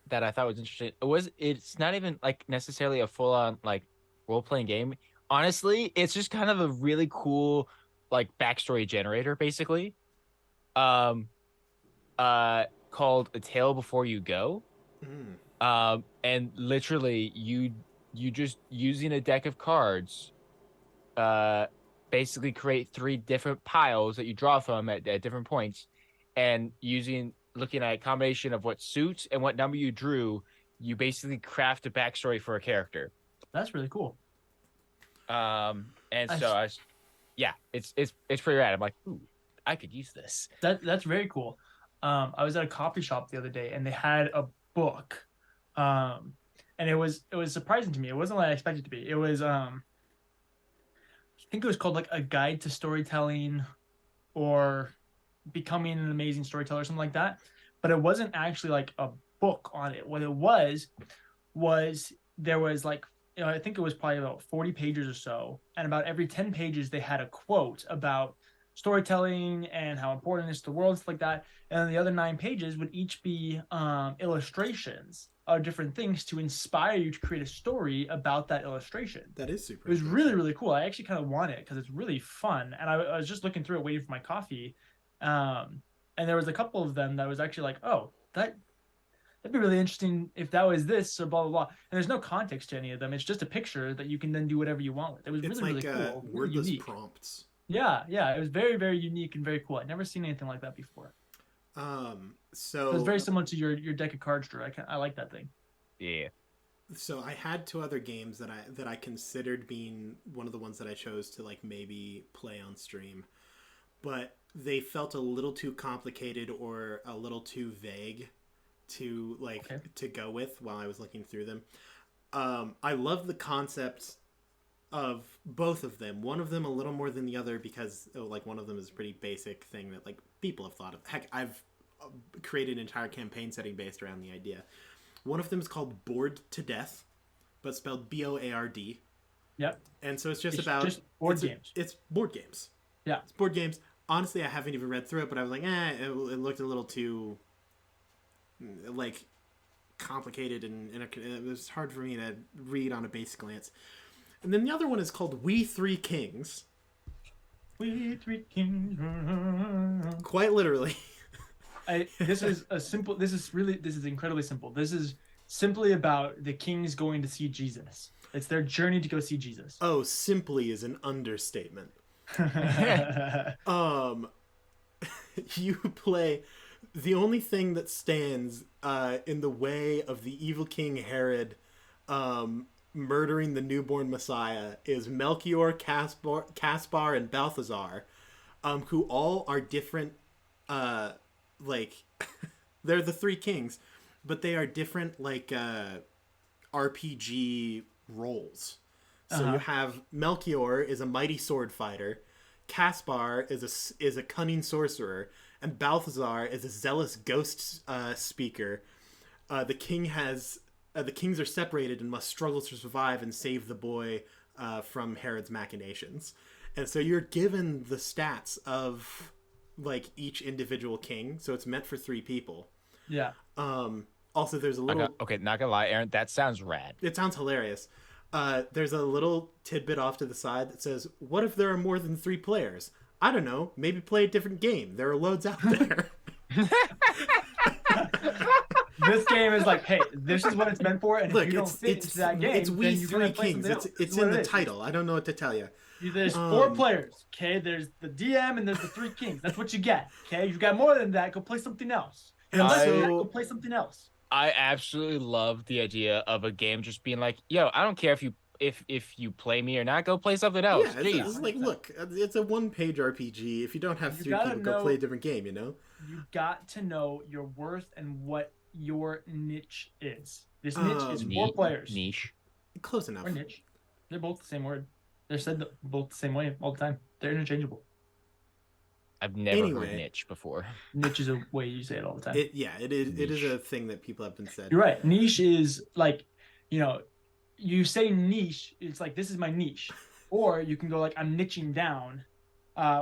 that I thought was interesting, it's not even like necessarily a full on like role playing game. Honestly, it's just kind of a really cool like backstory generator, basically. Um, called A Tale Before You Go. Mm. And literally you just using a deck of cards, uh, basically create three different piles that you draw from at different points, and looking at a combination of what suits and what number you drew, you basically craft a backstory for a character. That's really cool. And I, so yeah, it's pretty rad. I'm like, ooh, I could use this. that's very cool. I was at a coffee shop the other day and they had a book, and it was surprising to me. It wasn't what I expected it to be. It was I think it was called like a guide to storytelling or becoming an amazing storyteller or something like that. But it wasn't actually like a book on it. What it was there was like, I think it was probably about 40 pages or so, and about every 10 pages they had a quote about storytelling and how important it is to the world, stuff like that. And then the other 9 pages would each be illustrations of different things to inspire you to create a story about that illustration. That is super. It was really, really cool. I actually kind of want it because it's really fun. And I was just looking through it, waiting for my coffee. And there was a couple of them that was actually like, oh, that'd be really interesting if that was this or blah blah blah. And there's no context to any of them. It's just a picture that you can then do whatever you want with. It was It's really like really cool, really wordless unique. prompts. Yeah, yeah. It was very very unique and very cool. I'd never seen anything like that before. So It was very similar to your deck of cards, Drew. I like that thing. Yeah. So I had two other games that I considered being one of the ones that I chose to like maybe play on stream, but they felt a little too complicated or a little too vague to to go with while I was looking through them. I love the concept of both of them. One of them a little more than the other because like one of them is a pretty basic thing that like people have thought of. Heck, I've created an entire campaign setting based around the idea. One of them is called Bored to Death, but spelled Board. Yep. And so it's just board games. It's board games. Yeah. It's board games. Honestly, I haven't even read through it, but I was like, it looked a little too like complicated and it was hard for me to read on a base glance. And then the other one is called We Three Kings. We Three Kings. Quite literally. This is incredibly simple. This is simply about the kings going to see Jesus. It's their journey to go see Jesus. Oh, simply is an understatement. You play the only thing that stands in the way of the evil King Herod murdering the newborn Messiah is Melchior, Caspar, and Balthazar, who all are different. Like they're the three kings, but they are different like RPG roles. So you have Melchior is a mighty sword fighter, Caspar is a cunning sorcerer, and Balthazar is a zealous ghost speaker. The kings are separated and must struggle to survive and save the boy from Herod's machinations. And so you're given the stats of like each individual king, so it's meant for 3 people. Yeah. Also, there's a little. Okay, not gonna lie, Aaron, that sounds rad. It sounds hilarious. There's a little tidbit off to the side that says, "What if there are more than 3 players? I don't know. Maybe play a different game. There are loads out there." This game is like, hey, this is what it's meant for, and Look, if you don't fit into that game, it's We then you're Three gonna play Kings. something else. It's in the title. I don't know what to tell you. There's 4 players, okay? There's the DM and there's the 3 kings. That's what you get, okay? You've got more than that. Go play something else. And Go play something else. I absolutely love the idea of a game just being like, yo, I don't care if you play me or not, go play something else. Yeah, it's like, look, it's a 1-page RPG. If you don't have 3 people, go play a different game, you know? You got to know your worth and what your niche is. This niche is 4 players. Niche. Close enough. Or niche. They're both the same word. They're said both the same way all the time. They're interchangeable. I've never heard niche before. Niche is a way you say it all the time. It is a thing that people have been said. You're right. Niche is like, you say niche, it's like this is my niche, or you can go like I'm niching down,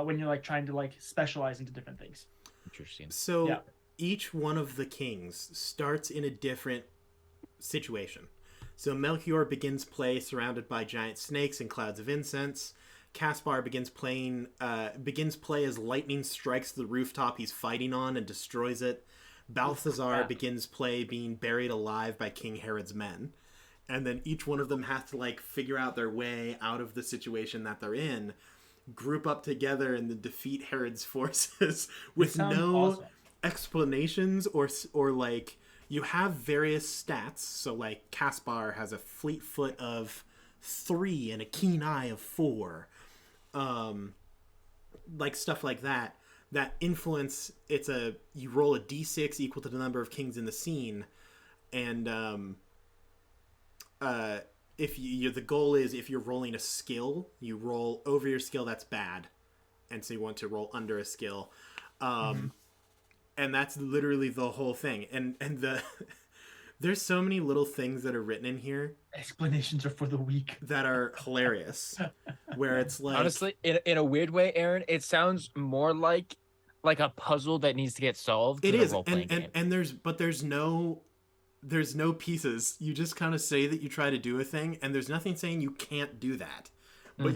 when you're like trying to like specialize into different things. Interesting. Yeah. So each one of the kings starts in a different situation. So Melchior begins play surrounded by giant snakes and clouds of incense. Caspar begins play as lightning strikes the rooftop he's fighting on and destroys it. Balthazar begins play being buried alive by King Herod's men. And then each one of them has to like figure out their way out of the situation that they're in, group up together and then defeat Herod's forces with no awesome. explanations or like you have various stats. So like Caspar has a fleet foot of 3 and a keen eye of 4. Like stuff like that influence. You roll a d6 equal to the number of kings in the scene, and if the goal is if you're rolling a skill, you roll over your skill, that's bad, and so you want to roll under a skill. And that's literally the whole thing. And the there's so many little things that are written in here. Explanations are for the weak. That are hilarious. Where it's like, honestly, in a weird way, Aaron, it sounds more like a puzzle that needs to get solved. It is, game. And there's no pieces. You just kind of say that you try to do a thing, and there's nothing saying you can't do that. But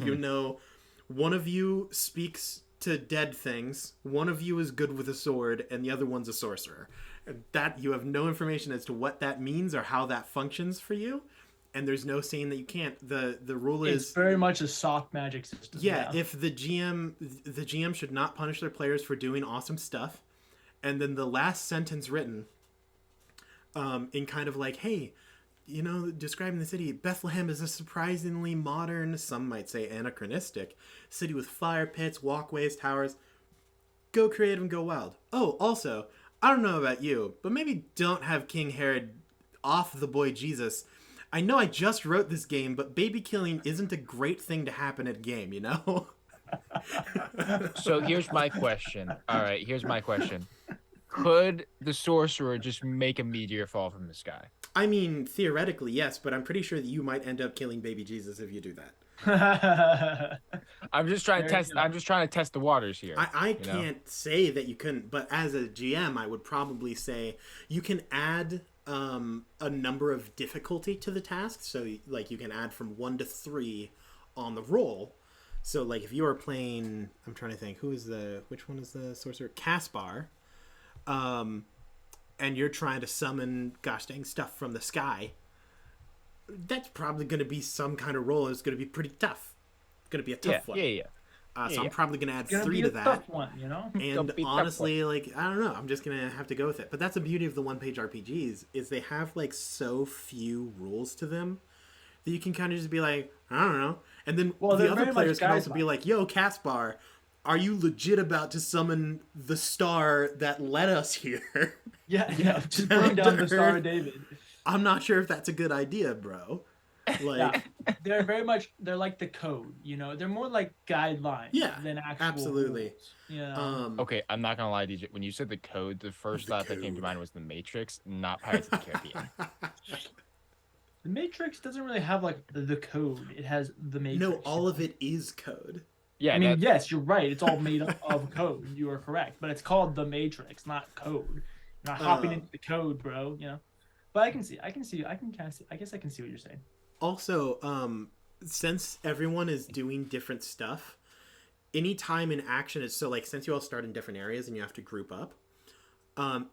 one of you speaks to dead things, one of you is good with a sword, and the other one's a sorcerer. That you have no information as to what that means or how that functions for you, and there's no saying that you can't. The rule is it's very much a soft magic system. Yeah, if the GM should not punish their players for doing awesome stuff, and then the last sentence written, in kind of like, hey, describing the city, Bethlehem is a surprisingly modern, some might say anachronistic, city with fire pits, walkways, towers. Go creative and go wild. Oh, also, I don't know about you, but maybe don't have King Herod off the boy Jesus. I know I just wrote this game, but baby killing isn't a great thing to happen at a game, So here's my question. All right, here's my question. Could the sorcerer just make a meteor fall from the sky? I mean, theoretically, yes, but I'm pretty sure that you might end up killing baby Jesus if you do that. I'm just trying to test the waters here. I can't say that you couldn't, but as a GM, I would probably say you can add a number of difficulty to the task. So, like, you can add from 1 to 3 on the roll. So, like, if you are playing, I'm trying to think, which one is the sorcerer? Caspar. And you're trying to summon gosh dang stuff from the sky, that's probably going to be some kind of roll. It's going to be pretty tough. It's going to be a tough one. I'm probably going to add 3 to that. Tough one, And honestly, like, I don't know. I'm just going to have to go with it. But that's the beauty of the one-page RPGs is they have like so few rules to them that you can kind of just be like, I don't know. And then the other players can also be like, yo, Caspar, are you legit about to summon the star that led us here? Yeah, just bring down the Star of David. I'm not sure if that's a good idea, bro. Like, they're like the code, They're more like guidelines than actual absolutely. rules. Yeah. Okay, I'm not gonna lie, DJ. When you said the code, the first thought that came to mind was the Matrix, not Pirates of the Caribbean. The Matrix doesn't really have like the code. It has the Matrix. No, all of it is code. Yeah, I mean, yes, you're right. It's all made up of code. You are correct, but it's called the Matrix, not code. You're not hopping into the code, bro. But I can see. I guess I can see what you're saying. Also, since everyone is doing different stuff, any time in action is so like since you all start in different areas and you have to group up.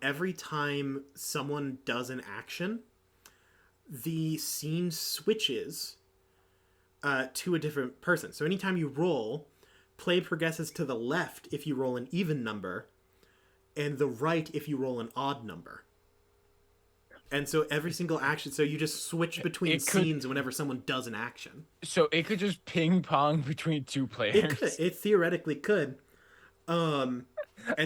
Every time someone does an action, the scene switches to a different person. So anytime you roll, play progresses to the left if you roll an even number, and the right if you roll an odd number. And so every single action, so you just switch between scenes whenever someone does an action. So it could just ping pong between 2 players. It theoretically could. And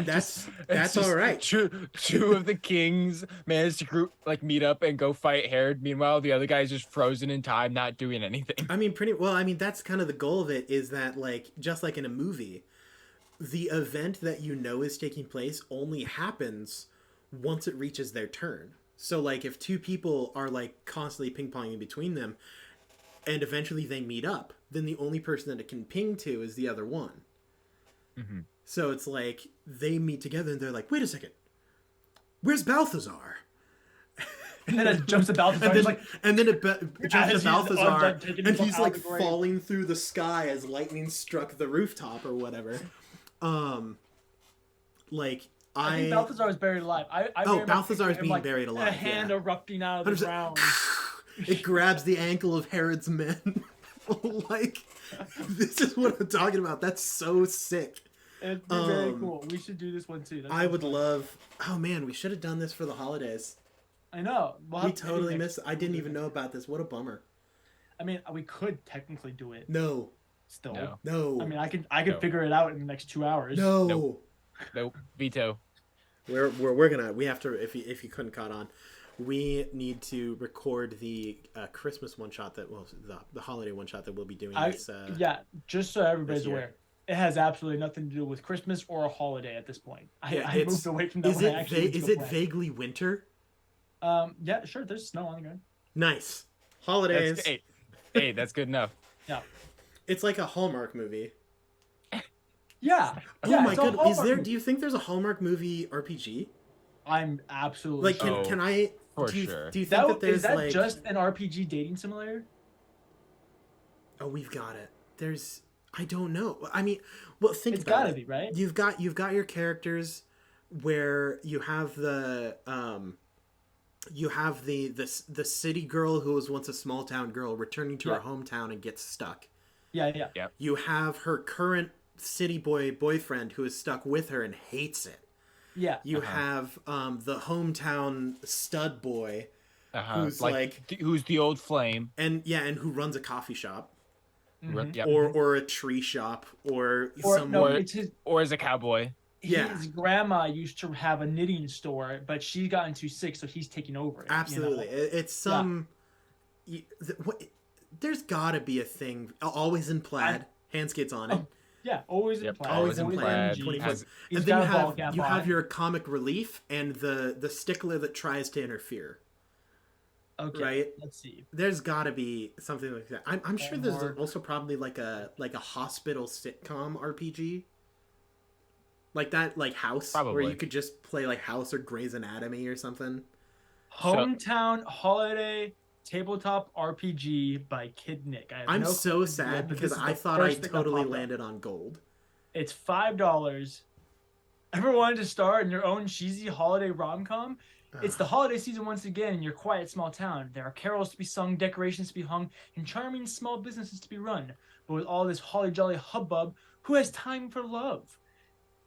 that's all right. Two of the kings managed to meet up and go fight Herod. Meanwhile, the other guy's just frozen in time, not doing anything. I mean, that's kind of the goal of it, is that, like, just like in a movie, the event that is taking place only happens once it reaches their turn. So, like, if 2 people are, like, constantly ping-ponging between them, and eventually they meet up, then the only person that it can ping to is the other one. Mm-hmm. So it's like they meet together and they're like, wait a second, where's Balthazar? And then it jumps to Balthazar. And He's then, like, and then it jumps to he's Balthazar, taking and himself he's out like of the grave. falling through the sky as lightning struck the rooftop or whatever. Like I think Balthazar is buried alive. I Oh, very much Balthazar is picture him, being like, buried alive, A hand yeah. erupting out of the ground. It grabs the ankle of Herod's men. Like, this is what I'm talking about. That's so sick. It'd be very cool. We should do this one too. That's I so would fun. love. Oh man, we should have done this for the holidays. I know. We totally missed. I didn't even know about this. What a bummer. I mean, we could technically do it No. still. No. I mean, I could No. figure it out in the next 2 hours. No. Nope. Veto. We're gonna. We have to. If you couldn't caught on, we need to record the Christmas one shot that the holiday one shot that we'll be doing this. Yeah, just so everybody's this year. aware, it has absolutely nothing to do with Christmas or a holiday at this point. Yeah, I moved away from that. Is when I actually is it vaguely winter? Yeah, sure. There's snow on the ground. Nice holidays. Hey, that's good enough. Yeah. It's like a Hallmark movie. Yeah. Oh yeah, my it's a god, is Hallmark there? movie. Do you think there's a Hallmark movie RPG? I'm absolutely Like, sure. can I? For do you, sure. Do you think that there's is that like? just an RPG dating simulator? Oh, we've got it. There's. I don't know. I mean, well, think It's about gotta it. be, right? You've got your characters where you have the the city girl who was once a small town girl returning to her hometown and gets stuck. Yeah. You have her current city boyfriend who is stuck with her and hates it. Yeah. You have the hometown stud boy who's who's the old flame, and who runs a coffee shop Yep. or a tree shop or it's his. or as a cowboy. Yeah. His grandma used to have a knitting store, but she got too sick, so he's taking over it. Absolutely. You know? It's some. There's got to be a thing. Always in plaid, hand skates on it. Yeah, always in plaid. Always in plaid. in jeans. Has- He's And then got a ball cap you on. have your comic relief and the stickler that tries to interfere. Okay, right? let's see. There's got to be something like that. I'm sure there's Hallmark. also probably like a hospital sitcom RPG. Like that, like House, where Probably. you could just play like House or Grey's Anatomy or something. Hometown Holiday Tabletop RPG by Kid Nick. I'm so sad because I thought I totally landed on gold. It's $5. Ever wanted to star in your own cheesy holiday rom-com? It's the holiday season once again in your quiet small town. There are carols to be sung, decorations to be hung, and charming small businesses to be run. But with all this holly jolly hubbub, who has time for love?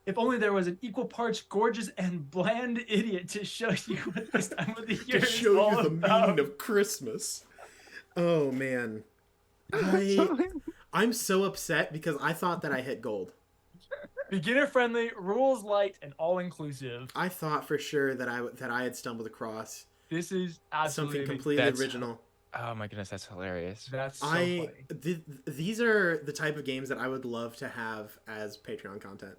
If only there was an equal parts gorgeous and bland idiot to show you what this time of the year To is show all you the about. meaning of Christmas. Oh man, I'm so upset because I thought that I hit gold. Beginner friendly, rules light, and all inclusive. I thought for sure that I had stumbled across This is absolutely something completely That's- original. Oh my goodness, that's hilarious. That's so funny. These are the type of games that I would love to have as Patreon content.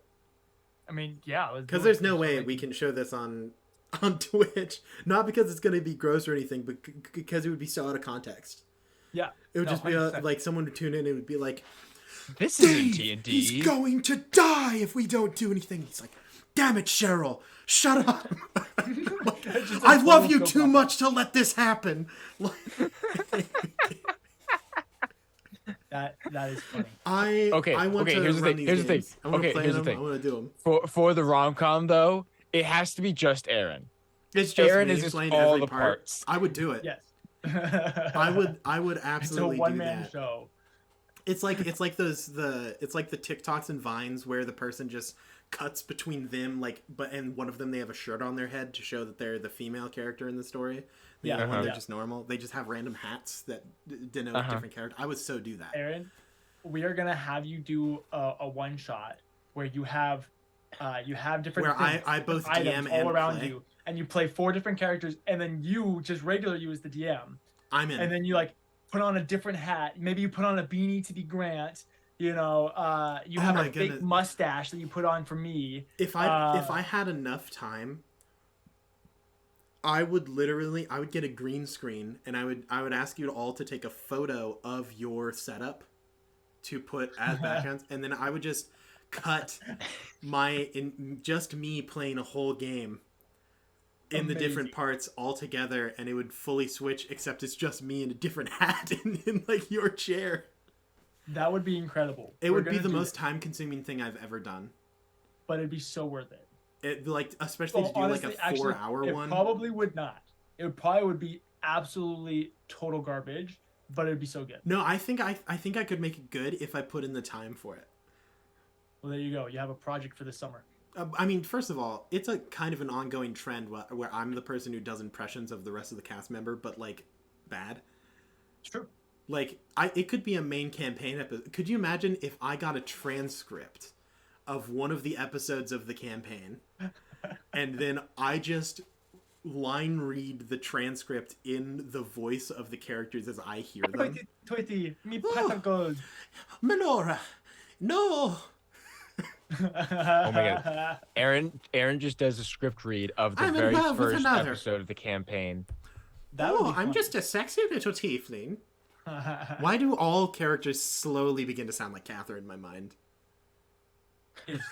I mean, yeah. Because there's no way we can show this on Twitch. Not because it's going to be gross or anything, but because it would be so out of context. Yeah. It would No, just be 100%. like someone would tune in and it would be like, This isn't Dave, D&D. he's going to die if we don't do anything. He's like, damn it, Cheryl, shut up. Just a I love total you soap too opera. much to let this happen. That is funny. I want to here's the run thing, these here's the games. thing. I want to Okay, play here's the them. thing. I want to do them. For the rom-com though, it has to be just Aaron. It's just Aaron me is just playing all every the part. parts. I would do it. Yes. I would absolutely it's a do one-man that. show. It's like the TikToks and Vines where the person just cuts between them, and one of them they have a shirt on their head to show that they're the female character in the story. The other one they're just normal. They just have random hats that denote different character. I would so do that. Aaron, we are gonna have you do a one shot where you have different Where things, I both items DM all and around play. you, and you play 4 different characters, and then you just regular you as the DM, I'm in. and then you like put on a different hat. Maybe you put on a beanie to be Grant. You know, you have my a goodness. fake mustache that you put on for me. If I had enough time, I would get a green screen and I would ask you all to take a photo of your setup to put as backgrounds, and then I would just cut just me playing a whole game in the different parts all together, and it would fully switch, except it's just me in a different hat in like your chair. That would be incredible. It would be the most time-consuming thing I've ever done. But it'd be so worth it. It like, especially to do honestly, like a 4-hour one. It probably would not. It probably would be absolutely total garbage, but it'd be so good. No, I think I could make it good if I put in the time for it. Well, there you go. You have a project for this summer. I mean, first of all, it's a kind of an ongoing trend where I'm the person who does impressions of the rest of the cast member, but like bad. It's true. Like it could be a main campaign episode. Could you imagine if I got a transcript of one of the episodes of the campaign, and then I just line read the transcript in the voice of the characters as I hear them? Tweety, me patagos. Menora, no. Oh my god, Aaron just does a script read of the very first episode of the campaign. I'm just a sexy little tiefling. Why do all characters slowly begin to sound like Catherine in my mind?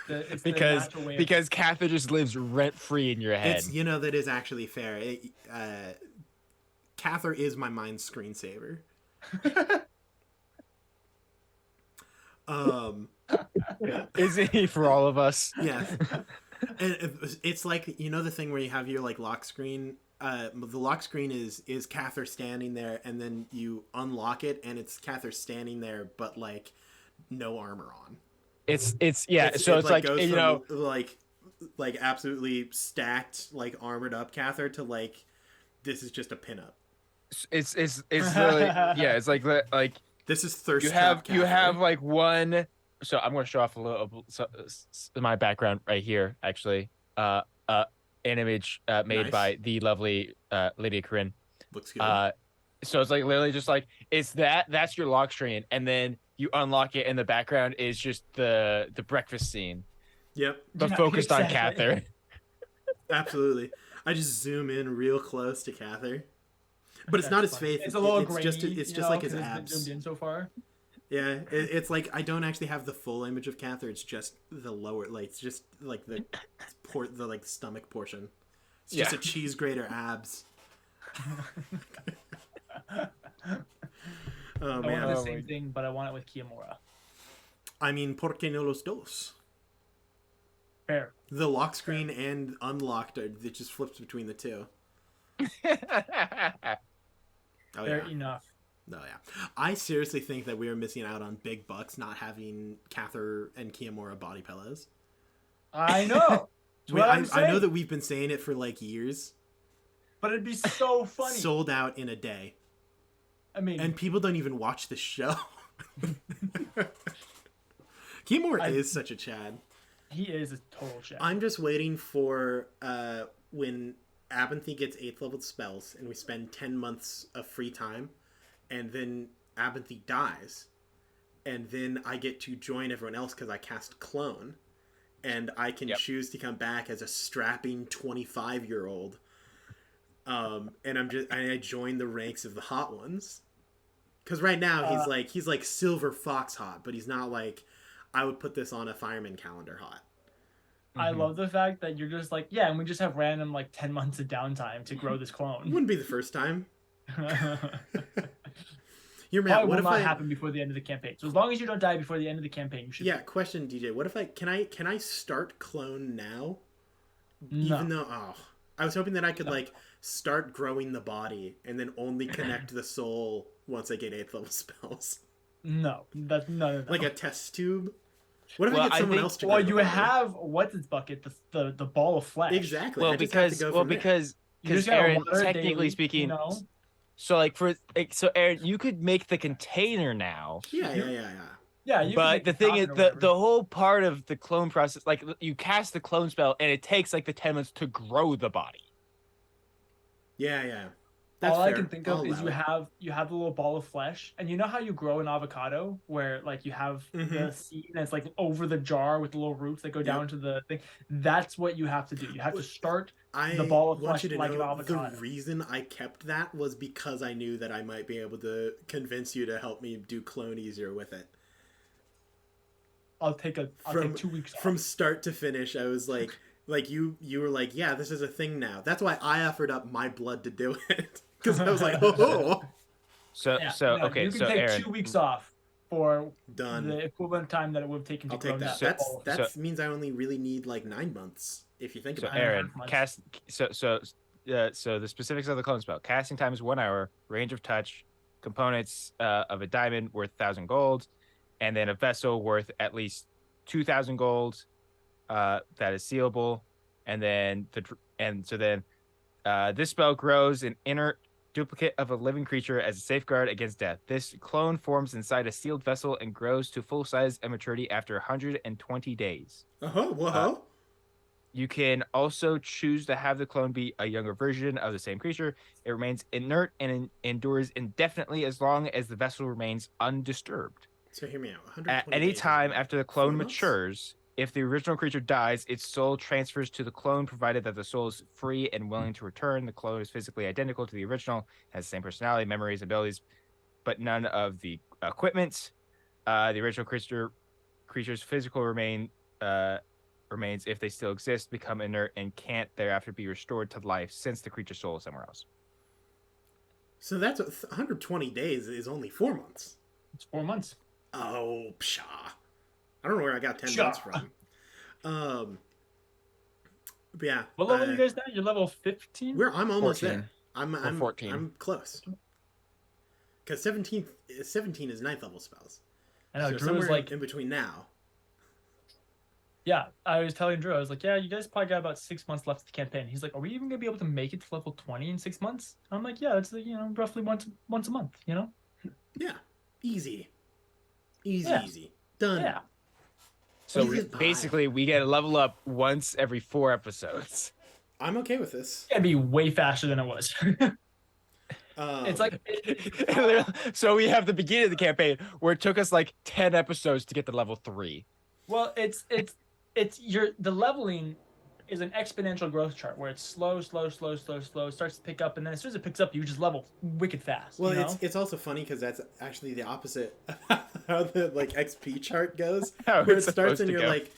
It's because Catherine just lives rent free in your head. That is actually fair. Catherine is my mind screensaver. Isn't he for all of us? Yes. And it's like, the thing where you have your like lock screen. The lock screen is Catherine standing there, and then you unlock it, and it's Catherine standing there, but like no armor on. It's like like absolutely stacked, like armored up Catherine to like this is just a pinup. It's literally it's like this is thirst. You have like one. So I'm going to show off a little my background right here. Actually, an image made by the lovely Lydia Corinne. Looks good. So it's like literally just like that's your lock screen, and then you unlock it, and the background is just the breakfast scene. Yep. But focused on Catherine. Absolutely. I just zoom in real close to Catherine. But it's not his face. It's a little grainy. It's just like his abs. Zoomed in so far. Yeah, it's like I don't actually have the full image of Catherine. It's just the lower, like it's just like the stomach portion. It's just a cheese grater abs. I want the same thing, but I want it with Kiyomura. I mean, ¿por qué no los dos? Fair. The lock screen and unlocked, it just flips between the two. Fair enough. No, yeah. I seriously think that we are missing out on big bucks not having Cather and Kiyomura body pillows. I know. I know that we've been saying it for like years. But it'd be so funny. Sold out in a day. I mean, and people don't even watch the show. Kiyomura is such a Chad. He is a total Chad. I'm just waiting for when Abinthy gets 8th level spells and we spend 10 months of free time, and then Abinthy dies, and then I get to join everyone else because I cast Clone, and I can choose to come back as a strapping 25-year-old. And I join the ranks of the hot ones. Because right now he's like silver fox hot, but he's not like I would put this on a fireman calendar hot. I love the fact that you're just like, and we just have random like 10 months of downtime to grow this clone. Wouldn't be the first time. You're mad. Probably will not happen before the end of the campaign. So as long as you don't die before the end of the campaign, you should. Yeah. Question, DJ. What if can I start clone now? No. Even though I was hoping that I could like start growing the body and then only connect the soul once I get 8th level spells. No, that's no. Like a test tube. What if I get someone else to? Well, you have what's its bucket, the ball of flesh. Exactly. Well, because Aaron, technically speaking, so like so Aaron, you could make the container now. Yeah. But the thing is, the whole part of the clone process, like you cast the clone spell, and it takes like the 10 minutes to grow the body. Yeah. All I can think of is you have the little ball of flesh, and you know how you grow an avocado, where like you have the seed and it's like over the jar with the little roots that go down to the thing. That's what you have to do. You have to start the I ball of want flesh you to like an know the avocado. reason I kept that was because I knew that I might be able to convince you to help me do clone easier with it. I'll take 2 weeks From off. start to finish, I was like you were like, yeah, this is a thing now. That's why I offered up my blood to do it because I was like, oh, So Yeah, so no, okay, you can so take Aaron, 2 weeks off for done. the equivalent of time that it would have taken to I'll take clone that. that so That's ball of flesh. so that means I only really need like 9 months if you think so about it. 9.5 months. so the specifics of the clone spell. Casting time is 1 hour, range of touch, components of a diamond worth 1,000 gold, and then a vessel worth at least 2,000 gold that is sealable. And then this spell grows an inert duplicate of a living creature as a safeguard against death. This clone forms inside a sealed vessel and grows to full size and maturity after 120 days. Uh, Whoa. you can also choose to have the clone be a younger version of the same creature. It remains inert and endures indefinitely as long as the vessel remains undisturbed. So hear me out. At 120 any days is time what? after the 4 clone months? matures, if the original creature dies, its soul transfers to the clone, provided that the soul is free and willing to return. The clone is physically identical to the original, has the same personality, memories, abilities, but none of the equipment. The original creature's physical remains if they still exist, become inert, and can't thereafter be restored to life since the creature's soul is somewhere else. So that's 120 days is only 4 months. It's 4 months. Oh, pshaw. I don't know where I got 10 months Pshaw. from. Um, but yeah, What level are you guys now? You're level 15? I'm almost 14 there. I'm or 14. I'm close. Because 17 is ninth level spells. I know, So Drew was somewhere like, in between now. yeah, I was telling Drew, I was like, yeah, you guys probably got about 6 months left of the campaign. He's like, are we even gonna be able to make it to level 20 in 6 months? I'm like, yeah, it's roughly once a month, Yeah, easy. Easy, Yeah. easy. Done. Yeah. So Easy as pie. basically, we get a level up once every 4 episodes. I'm okay with this. It'd be way faster than it was. It's like So we have the beginning of the campaign where it took us like 10 episodes to get to level 3. well, the leveling is an exponential growth chart where it's slow, starts to pick up, and then as soon as it picks up, you just level wicked fast. Well, it's also funny because that's actually the opposite of how the like XP chart goes. How Where it it's starts supposed and to you're go. like,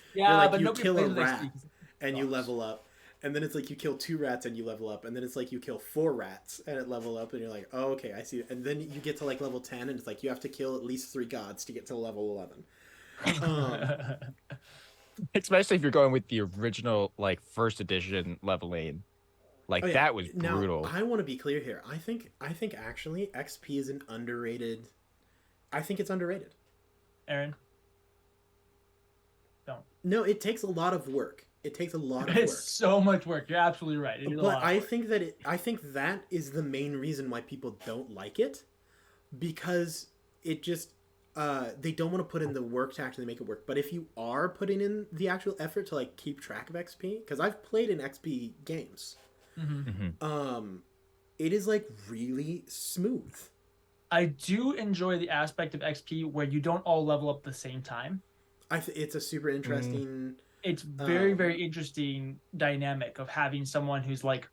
but you nobody kill a plays with rat XP 'cause it and you sucks. level up. And then it's like you kill 2 rats and you level up, and then it's like you kill 4 rats and it level up, and you're like, oh, okay, I see. And then you get to like level 10, and it's like you have to kill at least 3 gods to get to level 11. Especially if you're going with the original, like, first edition leveling. Like, Oh, yeah. that was Now, brutal. I want to be clear here. I think actually XP is an underrated. I think it's underrated. Aaron, don't. No, it takes a lot of work. It takes a lot of It's work. so much work. You're absolutely right. It is a lot But of I work. think that is the main reason why people don't like it, because it just they don't want to put in the work to actually make it work. But if you are putting in the actual effort to like keep track of XP, because I've played in XP games, it is like really smooth. I do enjoy the aspect of XP where you don't all level up at the same time. It's a super interesting. It's very interesting dynamic of having someone who's like,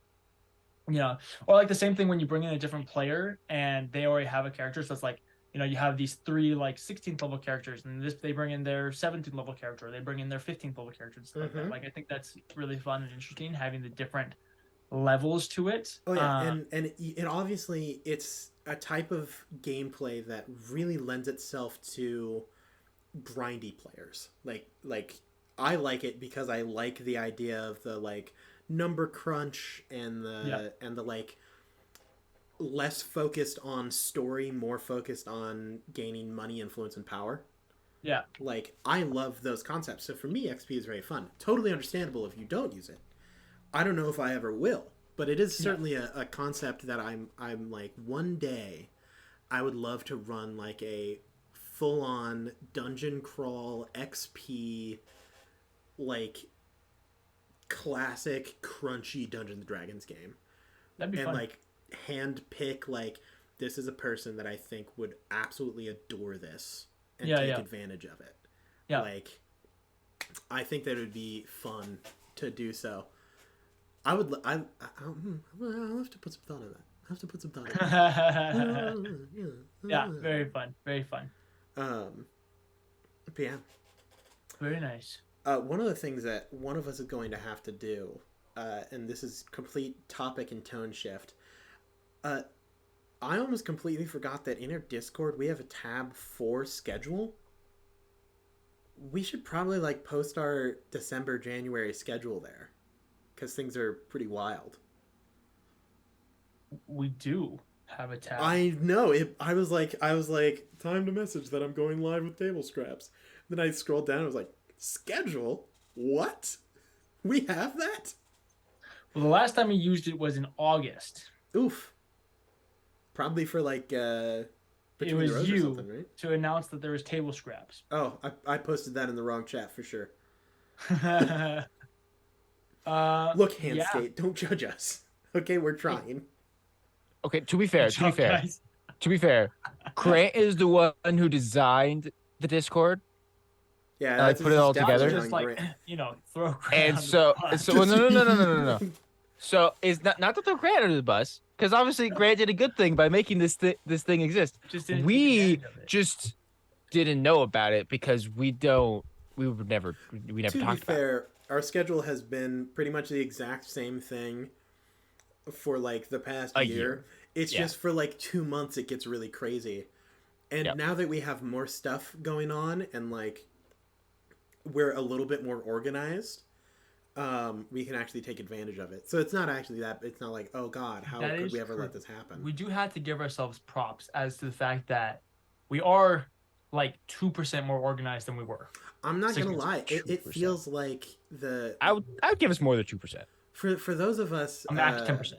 or like the same thing when you bring in a different player and they already have a character. So it's like, you have these 3 like 16th level characters, and they bring in their 17th level character, they bring in their 15th level character, and stuff like that. Like, I think that's really fun and interesting having the different levels to it. Oh yeah, and obviously it's a type of gameplay that really lends itself to grindy players. Like I like it because I like the idea of the like number crunch and the like less focused on story, more focused on gaining money, influence, and power. Yeah. Like I love those concepts. So for me, XP is very fun. Totally understandable if you don't use it. I don't know if I ever will, but it is certainly a concept that I'm like, one day I would love to run like a full-on dungeon crawl XP, like classic crunchy Dungeons and Dragons game. That'd be and fun. like hand pick like, this is a person that I think would absolutely adore this and take advantage of it. Like I think that it would be fun to do so. I would. I'll have to put some thought on that. I have to put some thought on Yeah, that. very fun. Very fun. Um, but yeah, Very nice. one of the things that one of us is going to have to do, and this is complete topic and tone shift. Uh, I almost completely forgot that in our Discord we have a tab for schedule. We should probably like post our December January schedule there, because things are pretty wild. We do have a tab. I know it. I was like, time to message that I'm going live with table scraps. Then I scrolled down. And I was like, schedule? What? We have that? Well, the last time we used it was in August. Oof. Probably for like It between the was rows or you something, right? to announce that there was table scraps. Oh, I posted that in the wrong chat for sure. Look, Yeah. Handskate, don't judge us. Okay, we're trying. Okay, to be fair, Good job, guys. to be fair, Grant is the one who designed the Discord. Yeah, Like, put it all together? Just like, throw Grant And on the so, bus. well, no. So it's not to throw Grant under the bus, because obviously Grant did a good thing by making this thing exist. Just didn't take We advantage of it. just didn't know about it because we never To be talked about it. fair, our schedule has been pretty much the exact same thing for like the past A year. year. It's Yeah. just for like 2 months it gets really crazy. And Yep. now that we have more stuff going on and like we're a little bit more organized, we can actually take advantage of it. So it's not actually that. It's not like, oh God, how That could is we ever true. let this happen? We do have to give ourselves props as to the fact that we are like 2% more organized than we were. I'm not gonna 6%. lie. It 2%. feels like I would give us more than 2%. for those of us I'm back to 10%.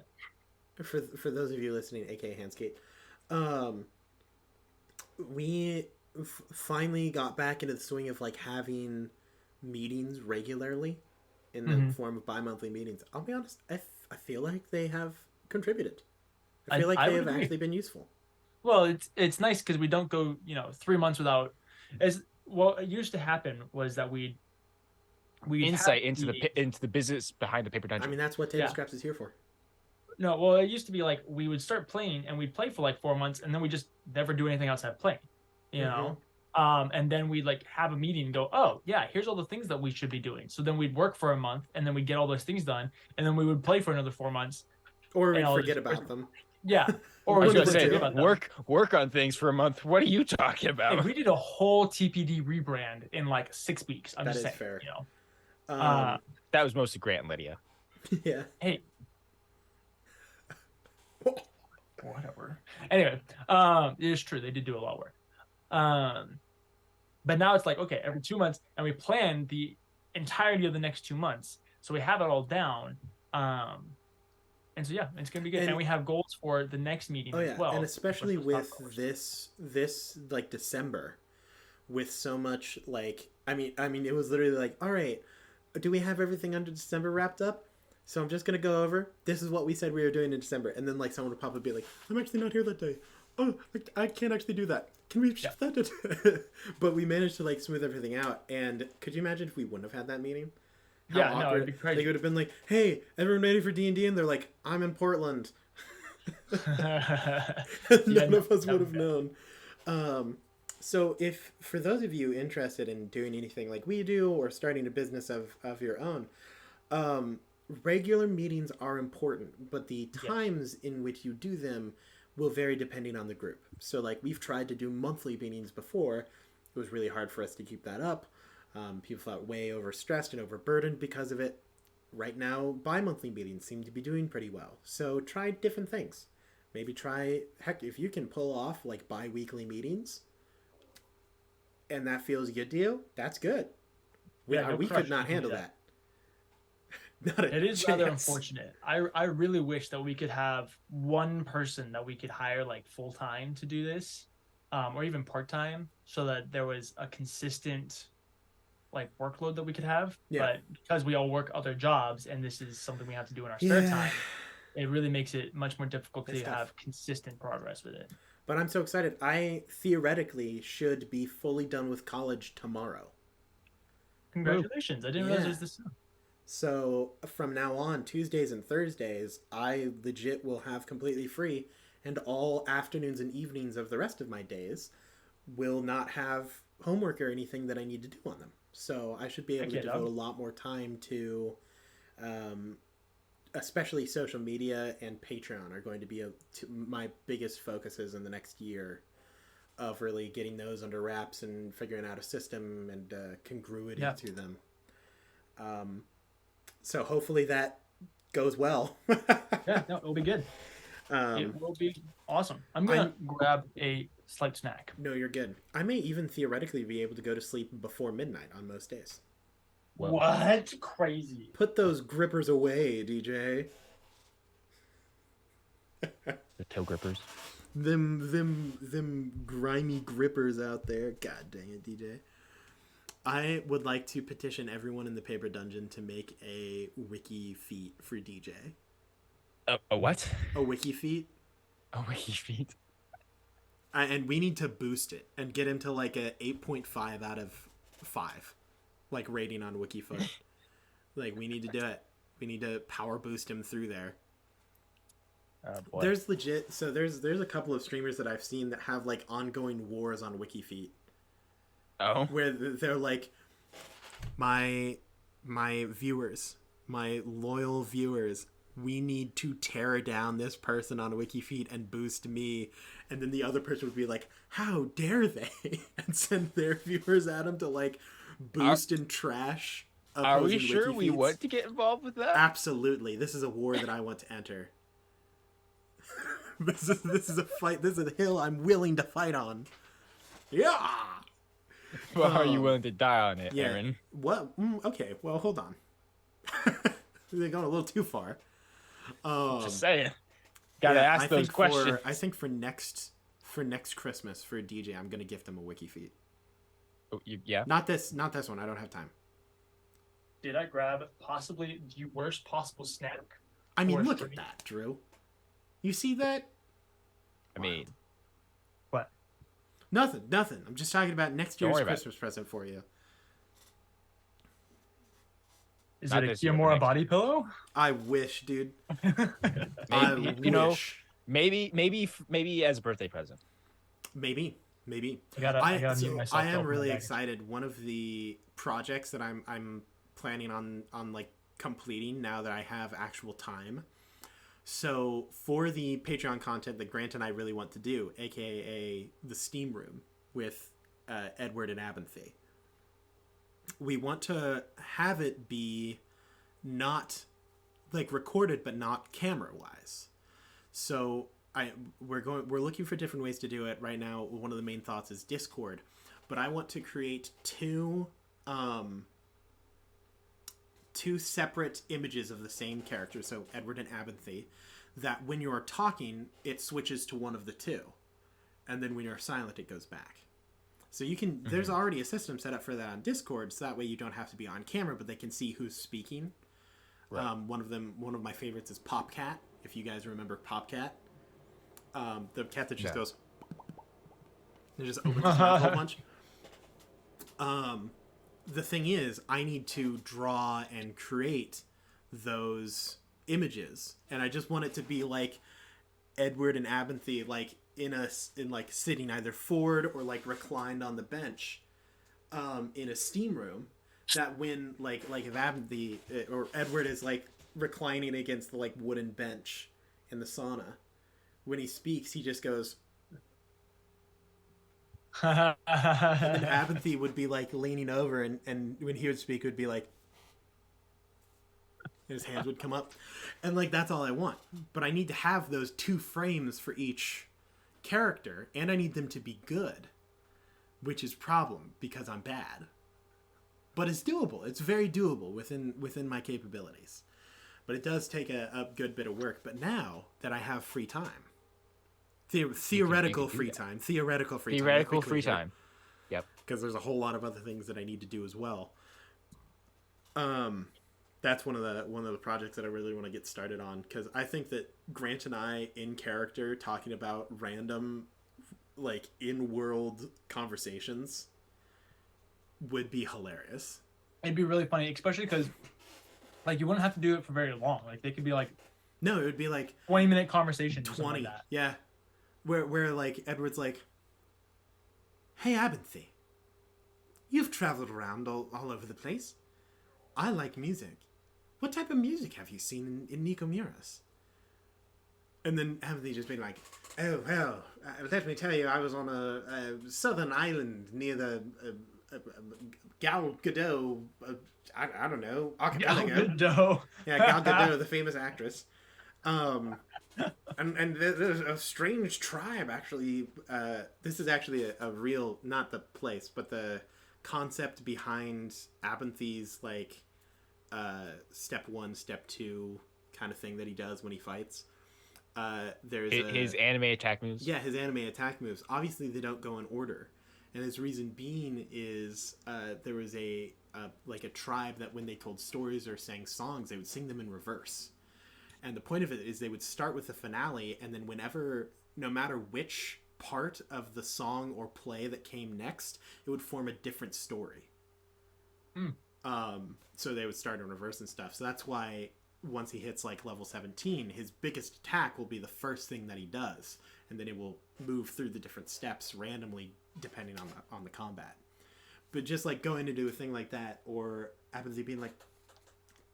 for those of you listening, aka Handskate, we finally got back into the swing of like having meetings regularly in the Mhm. form of bi-monthly meetings. I'll be honest, I feel like they have contributed. I I- feel like I they would have agree. actually been useful. Well, it's nice because we don't go 3 months without. As what used to happen was that we'd Insight have into the business behind the paper I dungeon. mean, that's what Table Yeah. Scraps is here for. No, well, it used to be like we would start playing and we'd play for like 4 months and then we just never do anything outside of playing, you know. And then we'd like have a meeting and go, oh yeah, here's all the things that we should be doing. So then we'd work for a month and then we'd get all those things done and then we would play for another 4 months. Or we And I'll forget just- about them. Yeah, or I was we gonna would say forget about them. work on things for a month. What are you talking Hey, about? we did a whole TPD rebrand in like 6 weeks. I'm That just is saying, fair. Uh, That was mostly Grant and Lydia. Yeah. hey, whatever. Anyway, it is true. They did do a lot of work. But now it's like, okay, every 2 months, and we plan the entirety of the next 2 months. So we have it all down. And so yeah, it's gonna be good. And, And- we have goals for the next meeting Oh yeah, as well. and especially which we'll with talk about. this like December, with so much like I mean it was literally like, all right, do we have everything under December wrapped up? So I'm just gonna go over. This is what we said we were doing in December, and then like someone would probably be like, I'm actually not here that day. Oh, I can't actually do that. Can we shift that? But we managed to like smooth everything out. And could you imagine if we wouldn't have had that meeting? Yeah, no, it'd be crazy. They would have been like, hey, everyone ready for D&D? And they're like, I'm in Portland. None of us would have known. So if for those of you interested in doing anything like we do or starting a business of your own, regular meetings are important, but the times in which you do them will vary depending on the group. So like we've tried to do monthly meetings before. It was really hard for us to keep that up. People felt way overstressed and overburdened because of it. Right now, bi-monthly meetings seem to be doing pretty well. So try different things. Maybe heck, if you can pull off like bi-weekly meetings and that feels good to you, that's good. We could not handle that. It is rather unfortunate. I really wish that we could have one person that we could hire like full time to do this, or even part time, so that there was a consistent like workload that we could have. Yeah. But because we all work other jobs and this is something we have to do in our spare time, it really makes it much more difficult to have consistent progress with it. But I'm so excited. I theoretically should be fully done with college tomorrow. Congratulations! I didn't realize it was this soon. So from now on, Tuesdays and Thursdays, I legit will have completely free, and all afternoons and evenings of the rest of my days will not have homework or anything that I need to do on them. So I should be able Heck to yeah, devote dog. a lot more time to, um, especially social media and Patreon are going to be my biggest focuses in the next year of really getting those under wraps and figuring out a system and congruity Yeah. to them. Um, so hopefully that goes well. Yeah, no, it'll be good. It um, will be awesome. I'm gonna grab a slight snack. no, you're good. I may even theoretically be able to go to sleep before midnight on most days. Whoa. What? Crazy. Put those grippers away, DJ. The toe grippers. Them grimy grippers out there. God dang it, DJ. I would like to petition everyone in the paper dungeon to make a wiki feat for DJ. A what? A wiki feat. A wiki feet. And we need to boost it and get him to like a 8.5 out of 5, like rating on Wikifoot. Like we need to do it. We need to power boost him through there. Oh boy. There's legit. So there's a couple of streamers that I've seen that have like ongoing wars on WikiFeet, Oh. where they're like, my viewers, my loyal viewers, we need to tear down this person on WikiFeet and boost me. And then the other person would be like, how dare they? And send their viewers at him to like boost and trash. Are we opposing sure we WikiFeets. want to get involved with that? Absolutely. This is a war that I want to enter. This is a fight. This is a hill I'm willing to fight on. Yeah. Well, are you willing to die on it, Yeah. Aaron? What? Okay. Well, hold on. They're going a little too far. Just saying. Gotta yeah, ask those questions. I think for next Christmas for DJ, I'm gonna gift him a wiki feed. Oh, yeah. Not this one. I don't have time. Did I grab possibly the worst possible snack? I mean, Or look three. at that, Drew. You see that? I mean, What? Nothing. I'm just talking about next Don't year's worry about it. Christmas present for you. Is Not it a this year, but Kimura next body pillow? I wish, dude. maybe, I you know, wish. maybe as a birthday present. Maybe. I gotta mute myself. I to am open really my bag. excited. One of the projects that I'm planning on like completing now that I have actual time. So for the Patreon content that Grant and I really want to do, aka the Steam Room with Edward and Abinthy, we want to have it be not like recorded but not camera wise. So we're looking for different ways to do it right now. One of the main thoughts is Discord, but I want to create two separate images of the same character, so Edward and Abinthy, that when you're talking it switches to one of the two, and then when you're silent it goes back. So you can there's already a system set up for that on Discord, so that way you don't have to be on camera but they can see who's speaking. Right. One of my favorites is Popcat, if you guys remember Popcat. The cat that just goes, it just opens its mouth a whole bunch. The thing is, I need to draw and create those images, and I just want it to be like Edward and Abinthy, like in like sitting either forward or like reclined on the bench, in a steam room. That when like if Abinthy or Edward is like reclining against the like wooden bench in the sauna, when he speaks, he just goes. And then Abinthy would be like leaning over, and when he would speak, it would be like his hands would come up, and like that's all I want. But I need to have those two frames for each character, and I need them to be good, which is problem because I'm bad. But it's doable. It's very doable within my capabilities. But it does take a good bit of work. But now that I have free time. Theoretical free time. Theoretical free time. Yep. Because there's a whole lot of other things that I need to do as well. That's one of the projects that I really want to get started on, because I think that Grant and I in character talking about random like in-world conversations would be hilarious. It'd be really funny, especially because Like you wouldn't have to do it for very long. Like they could be like No, it would be like 20-minute conversations or something like 20. that. Yeah. Where like Edward's like, "Hey Abinthy, you've traveled around all over the place. I like music. What type of music have you seen in Nikomuras?" And then Abinthy just being like, "Oh well, let me tell you, I was on a southern island near the Gal Gadot. I don't know, archipelago. Dough. Yeah, Gal Gadot, the famous actress. And there's a strange tribe actually. This is actually a real, not the place, but the concept behind Abinthy's like step 1, step 2 kind of thing that he does when he fights. There's his anime attack moves. Yeah, his anime attack moves. Obviously, they don't go in order, and his reason being is there was a tribe that when they told stories or sang songs, they would sing them in reverse. And the point of it is they would start with the finale, and then no matter which part of the song or play that came next, it would form a different story. So they would start in reverse and stuff. So that's why once he hits like level 17, his biggest attack will be the first thing that he does, and then it will move through the different steps randomly depending on the combat. But just like going to do a thing like that, or Abinthy being like,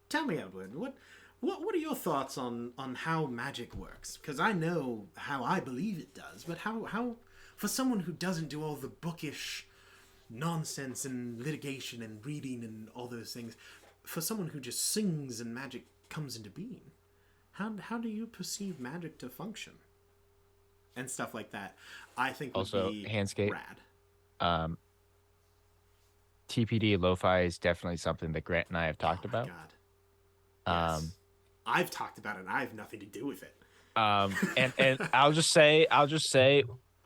"Tell me, Edward, what are your thoughts on how magic works? Because I know how I believe it does, but how for someone who doesn't do all the bookish nonsense and litigation and reading and all those things, for someone who just sings and magic comes into being, how do you perceive magic to function?" And stuff like that. I think would Also, be Handscape. rad. TPD lo-fi is definitely something that Grant and I have talked about. God. Yes. I've talked about it and I have nothing to do with it. And I'll just say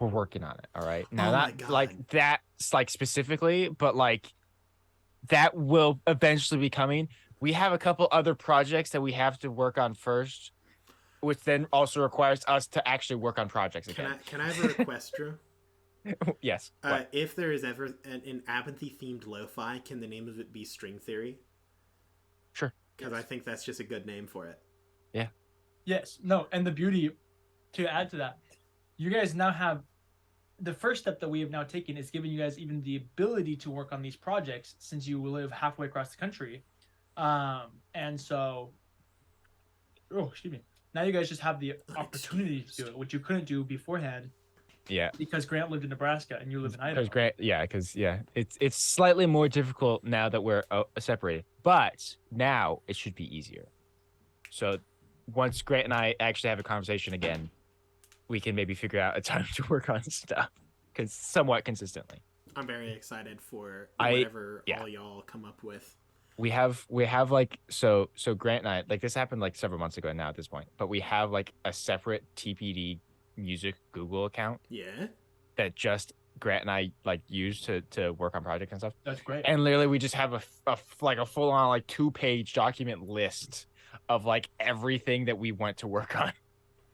we're working on it. All right. Now, not like that's like specifically, but like that will eventually be coming. We have a couple other projects that we have to work on first, which then also requires us to actually work on projects again. Can I have a request, Drew? Yes. If there is ever an Abinthy themed lo-fi, can the name of it be String Theory? Sure. Because I think that's just a good name for it. Yeah. Yes. No. And the beauty, to add to that, you guys now have the first step that we have now taken is giving you guys even the ability to work on these projects since you live halfway across the country. And so, excuse me. Now you guys just have the opportunity to do it, which you couldn't do beforehand. Yeah. Because Grant lived in Nebraska and you live in Idaho. Because it's slightly more difficult now that we're separated, but now it should be easier. So once Grant and I actually have a conversation again, we can maybe figure out a time to work on stuff somewhat consistently. I'm very excited for whatever all y'all come up with. We have like so Grant and I, like, this happened like several months ago now at this point, but we have like a separate TPD music Google account. Yeah. That just Grant and I like use to work on projects and stuff. That's great. And literally we just have a full on like 2-page document list of like everything that we want to work on.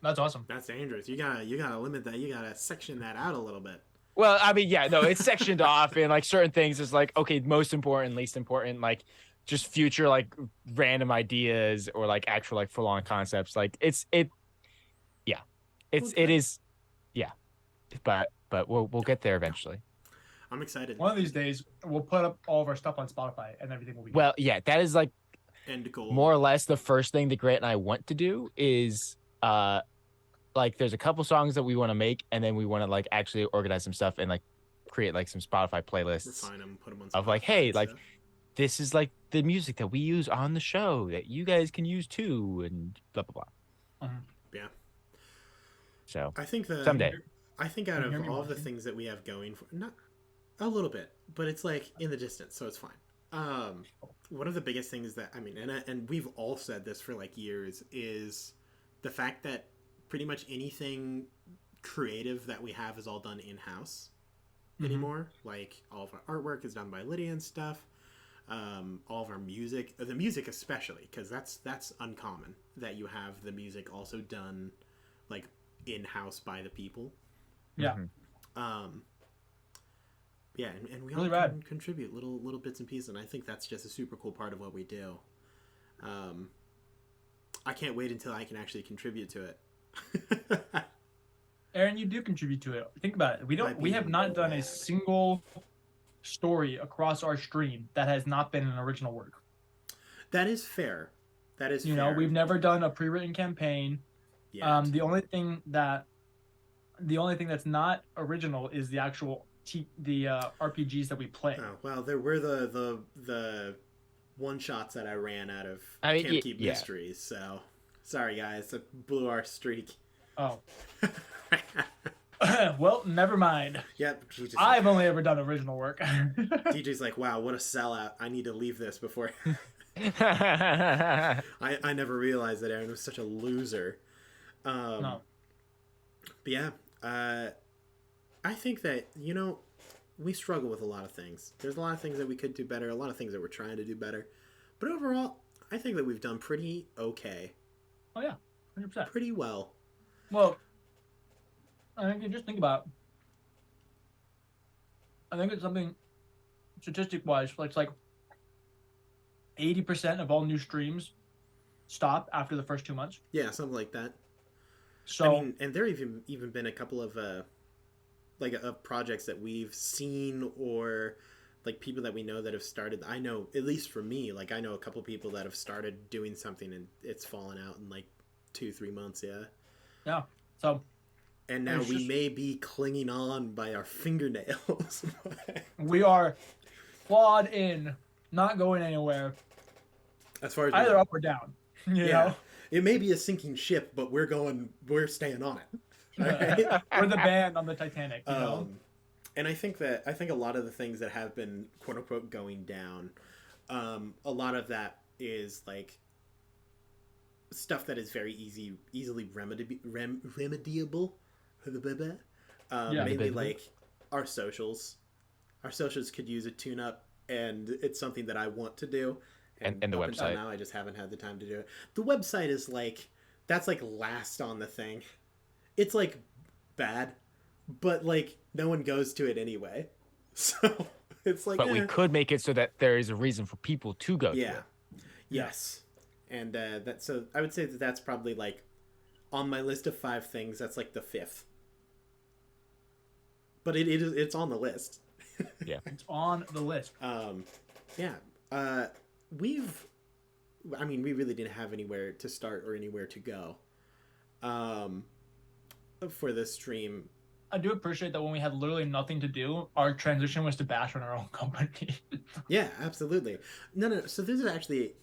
That's awesome. That's dangerous. You gotta limit that. You gotta section that out a little bit. Well, I mean, yeah, no, it's sectioned off, and like certain things is like, okay, most important, least important, like just future like random ideas or like actual like full on concepts. Like but we'll get there eventually. I'm excited. One of these days, we'll put up all of our stuff on Spotify and everything will be good. Well, yeah, that is like end goal. More or less the first thing that Grant and I want to do is like there's a couple songs that we want to make, and then we want to like actually organize some stuff and like create like some Spotify playlists. Refine them, put them on Spotify of like, hey, like this is like the music that we use on the show that you guys can use too, and blah blah blah. Yeah. So I think someday. I think out of all the things that we have going for, not a little bit, but it's like in the distance, so it's fine. One of the biggest things that, I mean, and we've all said this for like years, is the fact that pretty much anything creative that we have is all done in-house anymore. Like all of our artwork is done by Lydia and stuff. All of our music, the music especially, because that's uncommon that you have the music also done like in-house by the people. Yeah. Yeah, and we really all can contribute little bits and pieces, and I think that's just a super cool part of what we do. Um, I can't wait until I can actually contribute to it. Aaron, you do contribute to it. Think about it. By We have being not done a bad. single story across our stream that has not been an original work. That is fair. That is You know, fair. we've never done a pre-written campaign. Yet. The only thing that's not original is the actual RPGs that we play. Oh, well, there were the one shots that I ran out of I mean, Camp Keep yeah. Mysteries. So sorry guys, it blew our streak. Oh. Well, never mind. Yep. DJ's I've only ever done original work. DJ's like, wow, what a sellout. I need to leave this before. I never realized that Aaron was such a loser. No. But yeah, I think that, we struggle with a lot of things. There's a lot of things that we could do better, a lot of things that we're trying to do better. But overall, I think that we've done pretty okay. Oh, yeah. 100%. Pretty well. Well, I think you just think about it. I think it's something statistic-wise, it's like 80% of all new streams stop after the first 2 months. Yeah, something like that. So, I mean, and there even been a couple of projects that we've seen, or like people that we know that have started. I know, at least for me, like I know a couple of people that have started doing something and it's fallen out in like 2-3 months. yeah. So, and now we may be clinging on by our fingernails. we are clawed in, not going anywhere. As far as either up or down. You know? It may be a sinking ship, but we're staying on it. Right? We're the band on the Titanic, you know? And I think a lot of the things that have been quote unquote going down, a lot of that is like stuff that is very easily remediable. Mainly like our socials. Our socials could use a tune-up, and it's something that I want to do. And the up until website. now, I just haven't had the time to do it. The website is like, that's like last on the thing. It's like bad, but like no one goes to it anyway. So it's like. But we could make it so that there is a reason for people to go to it. Yes. And so I would say that that's probably like on my list of 5 things. That's like the 5th. But it's on the list. Yeah, it's on the list. Yeah. We really didn't have anywhere to start or anywhere to go for this stream. I do appreciate that when we had literally nothing to do, our transition was to bash on our own company. Yeah, absolutely. No. So this is actually,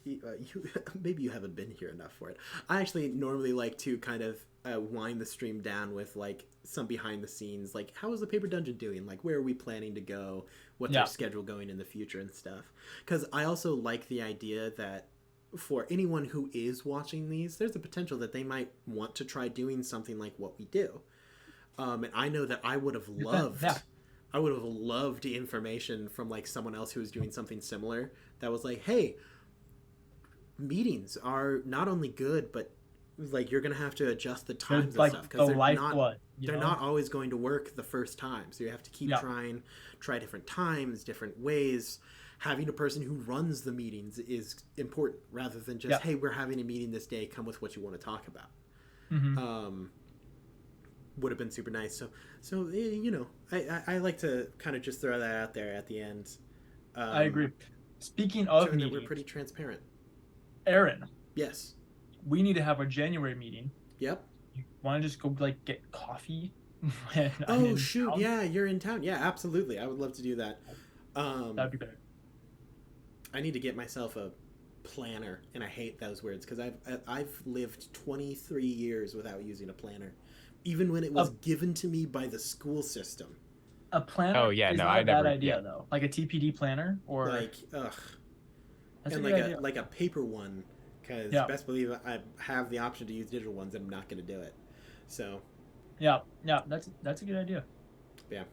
maybe you haven't been here enough for it. I actually normally like to kind of wind the stream down with like some behind the scenes, like how is the Paper Dungeon doing? Like where are we planning to go? What's our schedule going in the future and stuff? Because I also like the idea that for anyone who is watching these, there's a potential that they might want to try doing something like what we do. And I know that I would have loved information from like someone else who was doing something similar that was like, hey, meetings are not only good, but like you're gonna have to adjust the times and stuff because they're not always going to work the first time. So you have to keep try different times, different ways. Having a person who runs the meetings is important rather than just, hey, we're having a meeting this day, come with what you want to talk about. Mm-hmm. Would have been super nice. So I like to kind of just throw that out there at the end. I agree. Speaking of meetings, we're pretty transparent. Aaron. Yes. We need to have our January meeting. Yep. You want to just go like get coffee? Oh shoot! Yeah, you're in town. Yeah, absolutely. I would love to do that. That'd be better. I need to get myself a planner, and I hate those words because I've lived 23 years without using a planner. Even when it was given to me by the school system. A planner? Oh yeah, is no, not I a bad never. idea though. Like a TPD planner or like ugh. That's and a like good idea. like a paper one, because best believe I have the option to use digital ones. I'm not going to do it. So. Yeah, that's a good idea. Yeah,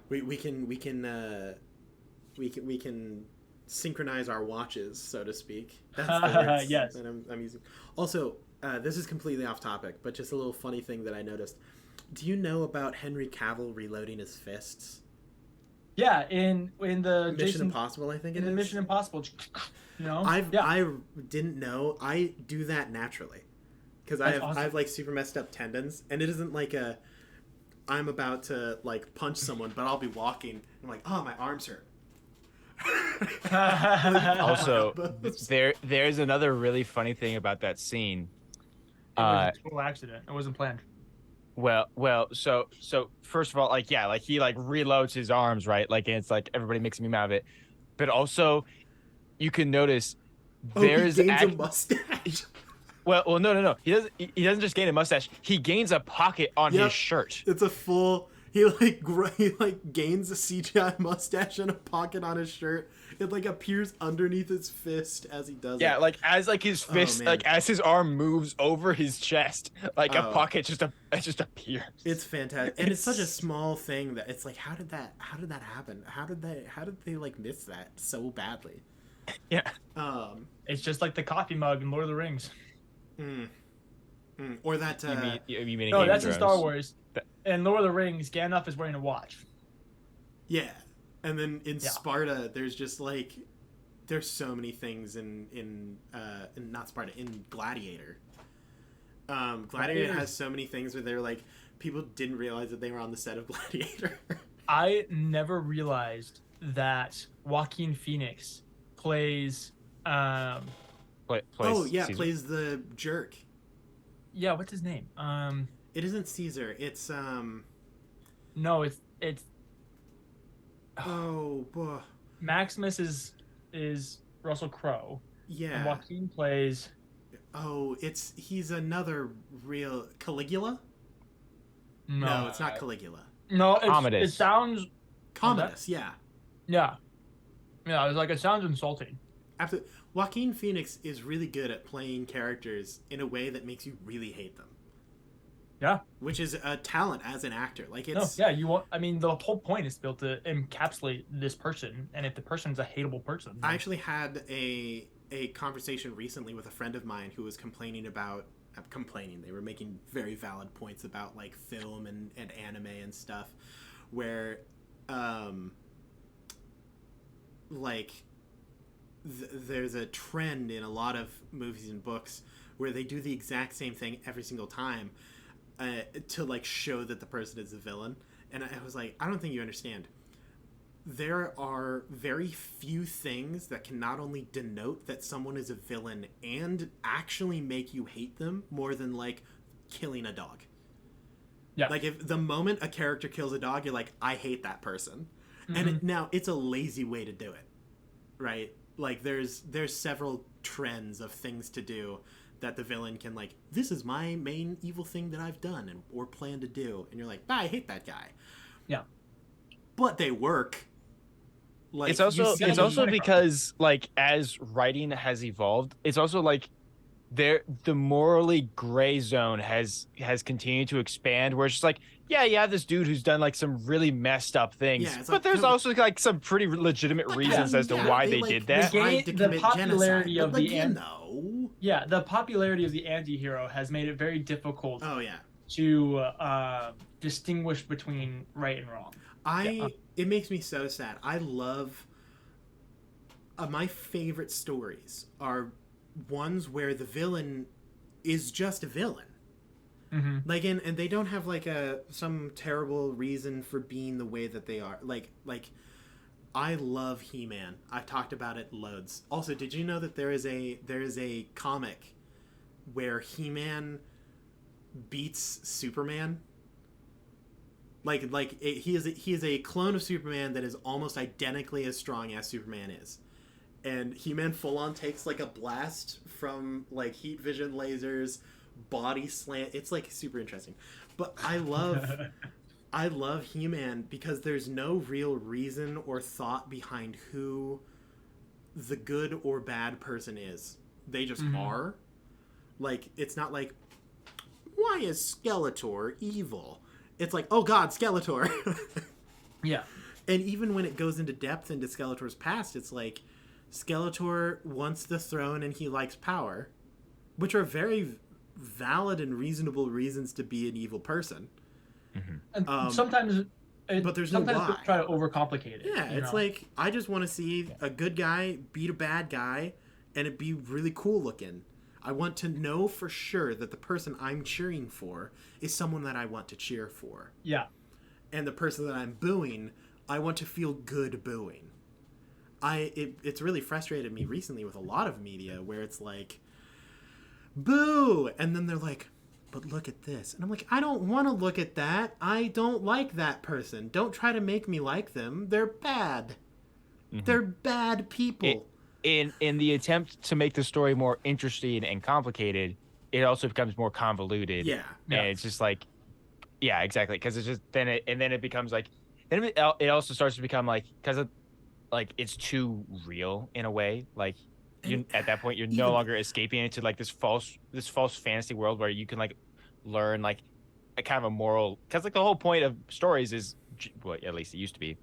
we can synchronize our watches, so to speak. That's the words yes. that I'm using. Also, this is completely off topic, but just a little funny thing that I noticed. Do you know about Henry Cavill reloading his fists? Yeah, in the Mission Jason Impossible, I think it in the is. Mission Impossible, you know. Yeah, I didn't know. I do that naturally because that's I awesome. have like super messed up tendons, and it isn't like a I'm about to like punch someone, but I'll be walking. And I'm like, oh, my arms hurt. Also, Elbows. there's another really funny thing about that scene. It was a Uh, total accident. It wasn't planned. so first of all, like yeah, like he like reloads his arms, right? Like and it's like everybody makes a meme out of it. But also, you can notice Oh, he there's gains a act. mustache. No. He doesn't just gain a mustache. He gains a pocket on his Yep, shirt. it's a full. He like gains a CGI mustache and a pocket on his shirt. It like appears underneath his fist as he does Yeah, it. like as like his fist, man. like as his arm moves over his chest, like a Oh. pocket just appears. It's fantastic, and it's such a small thing that it's like, how did that happen? How did they like miss that so badly? Yeah. It's just like the coffee mug in Lord of the Rings. Or that You mean in No, Game of that's in Star Thrones? Wars. In Lord of the Rings, Gandalf is wearing a watch. yeah, and then in Yeah. Sparta, there's just like there's so many things in not Sparta, in Gladiator. Gladiator has so many things where they're like people didn't realize that they were on the set of Gladiator. I never realized that Joaquin Phoenix plays Plays Oh yeah, Caesar. plays the jerk. yeah, what's his name? It isn't Caesar. It's No, it's oh boy. Maximus is Russell Crowe. And Yeah. Joaquin plays Oh, he's another real Caligula. no, No, it's not Caligula. no. It Commodus. sounds Commodus. Yeah. yeah, yeah. It's like it sounds insulting. Absolutely. Joaquin Phoenix is really good at playing characters in a way that makes you really hate them, Yeah. which is a talent as an actor. Like No, it's yeah. You want? I mean, the whole point is built to encapsulate this person, and if the person's a hateable person, I actually had a conversation recently with a friend of mine who was complaining about complaining. They were making very valid points about like film and anime and stuff where like there's a trend in a lot of movies and books where they do the exact same thing every single time to like show that the person is a villain. And I was like, I don't think you understand. There are very few things that can not only denote that someone is a villain and actually make you hate them more than like killing a dog. yeah. Like if the moment a character kills a dog, you're like, I hate that person. Mm-hmm. And now it's a lazy way to do it, right? Like there's several trends of things to do that the villain can like, this is my main evil thing that I've done and or plan to do, and you're like, I hate that guy. Yeah. But they work. Like It's also see it's the also point because like as writing has evolved, it's also like the morally gray zone has continued to expand where it's just like you have this dude who's done like some really messed up things, Yeah, it's but like, there's also like some pretty legitimate reasons as to why they like, did that. tried to The commit popularity genocide, of but, the like, you an- know. Yeah, the popularity of the anti-hero has made it very difficult Oh yeah. to distinguish between right and wrong. It makes me so sad. I love my favorite stories are ones where the villain is just a villain. Mm-hmm. Like and they don't have like some terrible reason for being the way that they are. Like I love He-Man. I've talked about it loads. Also, did you know that there is a comic where He-Man beats Superman? He is a clone of Superman that is almost identically as strong as Superman is. And He-Man full on takes like a blast from like heat vision lasers, body slant. It's like super interesting. But I love He-Man because there's no real reason or thought behind who the good or bad person is. They just are. Like it's not like, why is Skeletor evil? It's like, oh god, Skeletor. Yeah. And even when it goes into depth into Skeletor's past, it's like Skeletor wants the throne and he likes power, which are very valid and reasonable reasons to be an evil person. And sometimes But there's no Sometimes why. people try to overcomplicate it. Yeah, You it's know? like I just want to see a good guy beat a bad guy and it be really cool looking. I want to know for sure that the person I'm cheering for is someone that I want to cheer for. Yeah. And the person that I'm booing, I want to feel good booing. It's really frustrated me recently with a lot of media where it's like, boo! And then they're like, but look at this. And I'm like, I don't want to look at that. I don't like that person. Don't try to make me like them. They're bad. Mhm. They're bad people. In the attempt to make the story more interesting and complicated, it also becomes more convoluted. Yeah. And Yeah. it's just like, yeah, exactly. Because it's just then it becomes like then it also starts to become like because of like it's too real in a way. Like And you at that point you're no even longer escaping into like this false fantasy world where you can like learn like a kind of a moral because like the whole point of stories is well at least it used to be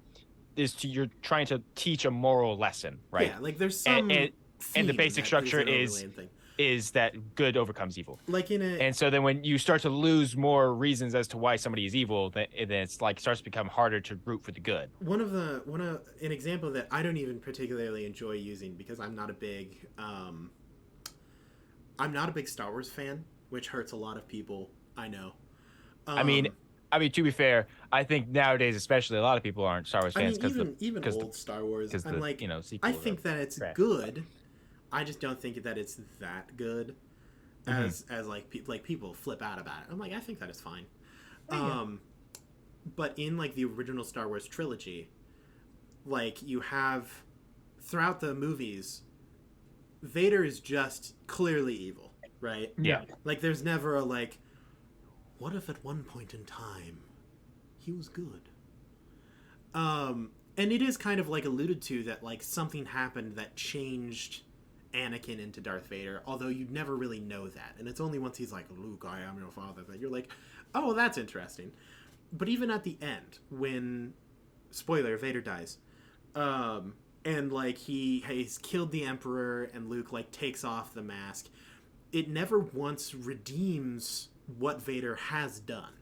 is to you're trying to teach a moral lesson, right? yeah, like there's and some and, and the theme basic that is structure an overlaying thing. is that good overcomes evil. Like in a And so then when you start to lose more reasons as to why somebody is evil, then it's like starts to become harder to root for the good. one of an example that I don't even particularly enjoy using because I'm not a big Star Wars fan, which hurts a lot of people. I know. I mean, Um, to be fair, I think nowadays, especially, a lot of people aren't Star Wars I fans mean, because even because the old Star Wars, because I'm the like, I sequels are think that it's trash. good. I just don't think that it's that good Mhm. as like people flip out about it. I'm like, I think that is fine. Yeah. But in like the original Star Wars trilogy, like you have throughout the movies, Vader is just clearly evil, right? Yeah. Like there's never a like, what if at one point in time he was good? And it is kind of like alluded to that like something happened that changed Anakin into Darth Vader, although you'd never really know that. And it's only once he's like, Luke, I am your father, that you're like, oh, that's interesting. But even at the end, when spoiler, Vader dies, and like he's killed the Emperor and Luke like takes off the mask, it never once redeems what Vader has done.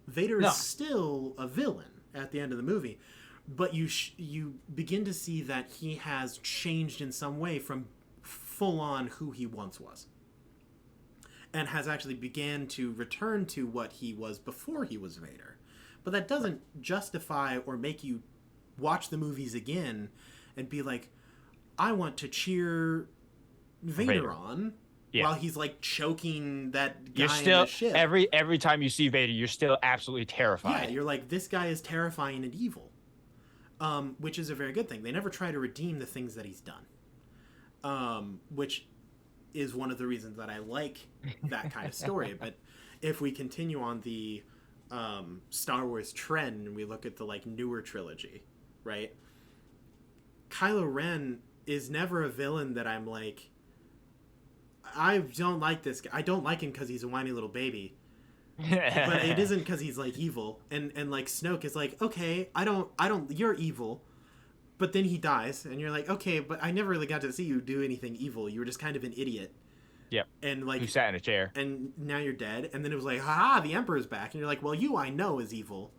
Vader No. is still a villain at the end of the movie, but you begin to see that he has changed in some way from full on who he once was, and has actually began to return to what he was before he was Vader. But that doesn't justify or make you watch the movies again and be like, I want to cheer Vader on. Yeah. While he's like choking that guy You're in still the ship. every time you see Vader, you're still absolutely Yeah, terrified. you're like, this guy is terrifying and evil. Which is a very good thing. They never try to redeem the things that he's done. Which is one of the reasons that I like that kind of story. But if we continue on the Star Wars trend and we look at the like newer trilogy, right? Kylo Ren is never a villain that I'm like, I don't like this guy. I don't like him because he's a whiny little baby. But it isn't because he's like evil. And like Snoke is like, okay, I don't you're evil. But then he dies and you're like, okay, but I never really got to see you do anything evil. You were just kind of an idiot. Yep. And like Who sat in a chair. and now you're dead. And then it was like, haha, the Emperor's back. And you're like, well, you I know is evil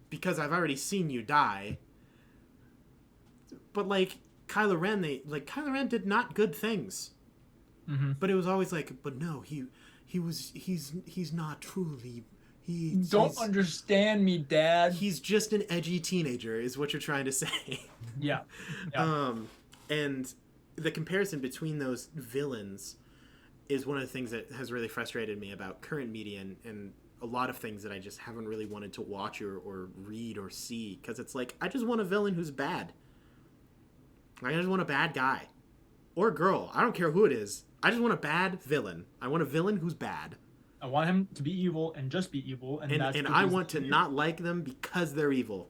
because I've already seen you die. But like Kylo Ren did not good things. Mm-hmm. But it was always like, but no, he's not truly Don't understand me, Dad. he's just an edgy teenager is what you're trying to say. Yeah. Yeah. And the comparison between those villains is one of the things that has really frustrated me about current media and a lot of things that I just haven't really wanted to watch or read or see because it's like I just want a villain who's bad. I just want a bad guy or girl. I don't care who it is. I just want a bad villain. I want a villain who's bad. I want him to be evil and just be evil, and that's And the I reason want to he is. not like them because they're evil.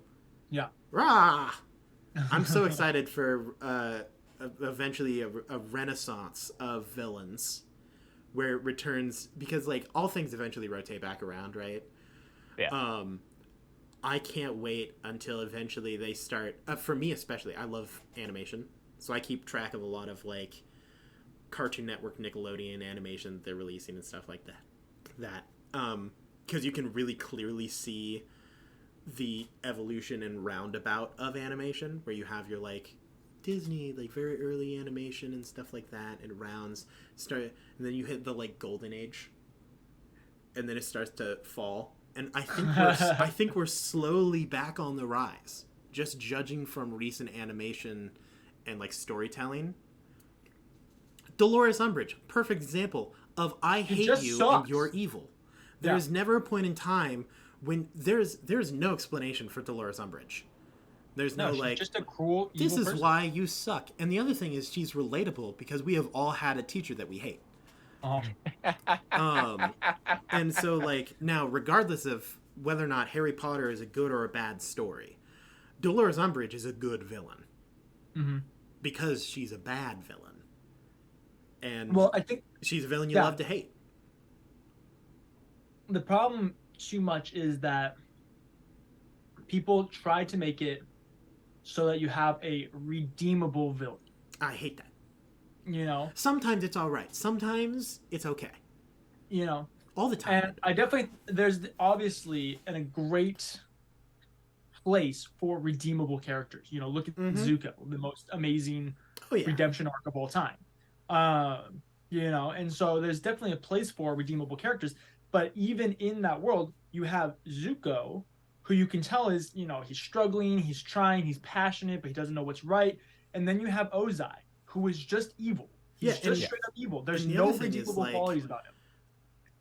Yeah. Rah! I'm so excited for eventually a renaissance of villains where it returns because like all things eventually rotate back around, right? Yeah. I can't wait until eventually they start. For me especially, I love animation, so I keep track of a lot of like Cartoon Network, Nickelodeon animation that they're releasing and stuff like that. Because you can really clearly see the evolution and roundabout of animation, where you have your like Disney, like very early animation and stuff like that, and rounds start, and then you hit the like golden age, and then it starts to fall. And I think we're slowly back on the rise, just judging from recent animation and like storytelling. Dolores Umbridge, perfect example of I hate you sucks. and you're evil. There's never a point in time when there's no explanation for Dolores Umbridge. There's no she's like just a cruel, this evil is person. why you suck. And the other thing is she's relatable because we have all had a teacher that we hate. And so like now, regardless of whether or not Harry Potter is a good or a bad story, Dolores Umbridge is a good villain because she's a bad villain. And Well, I think she's a villain you love to hate. the problem too much is that people try to make it so that you have a redeemable villain. I hate that. You know? Sometimes it's all right. Sometimes it's okay. You know? All the time. And I definitely, there's obviously a great place for redeemable characters. You know, look at Zuko, the most amazing redemption arc of all time. You know, and so there's definitely a place for redeemable characters. But even in that world, you have Zuko, who you can tell is, you know, he's struggling, he's trying, he's passionate, but he doesn't know what's right. And then you have Ozai, who is just evil. He's just straight up evil. There's no redeemable qualities about him.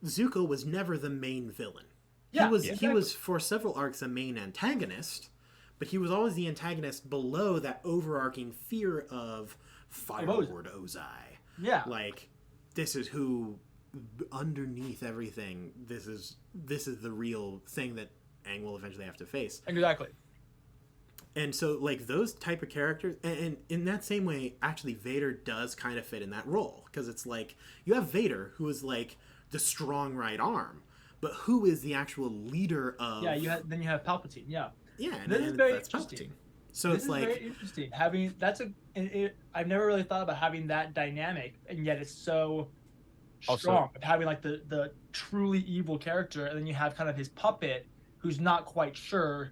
Zuko was never the main villain. Yeah, he was for several arcs a main antagonist, but he was always the antagonist below that overarching fear of Fire Lord Ozai. Yeah. Like, this is who, underneath everything, this is the real thing that Aang will eventually have to face. Exactly. And so, like, those type of characters, and in that same way, actually, Vader does kind of fit in that role. Because it's like, you have Vader, who is, like, the strong right arm, but who is the actual leader of... Yeah, then you have Palpatine, yeah. Yeah, and this is very that's interesting. Palpatine. So it's like... very interesting. I've never really thought about having that dynamic, and yet it's so strong. Of having, like, the truly evil character, and then you have kind of his puppet, who's not quite sure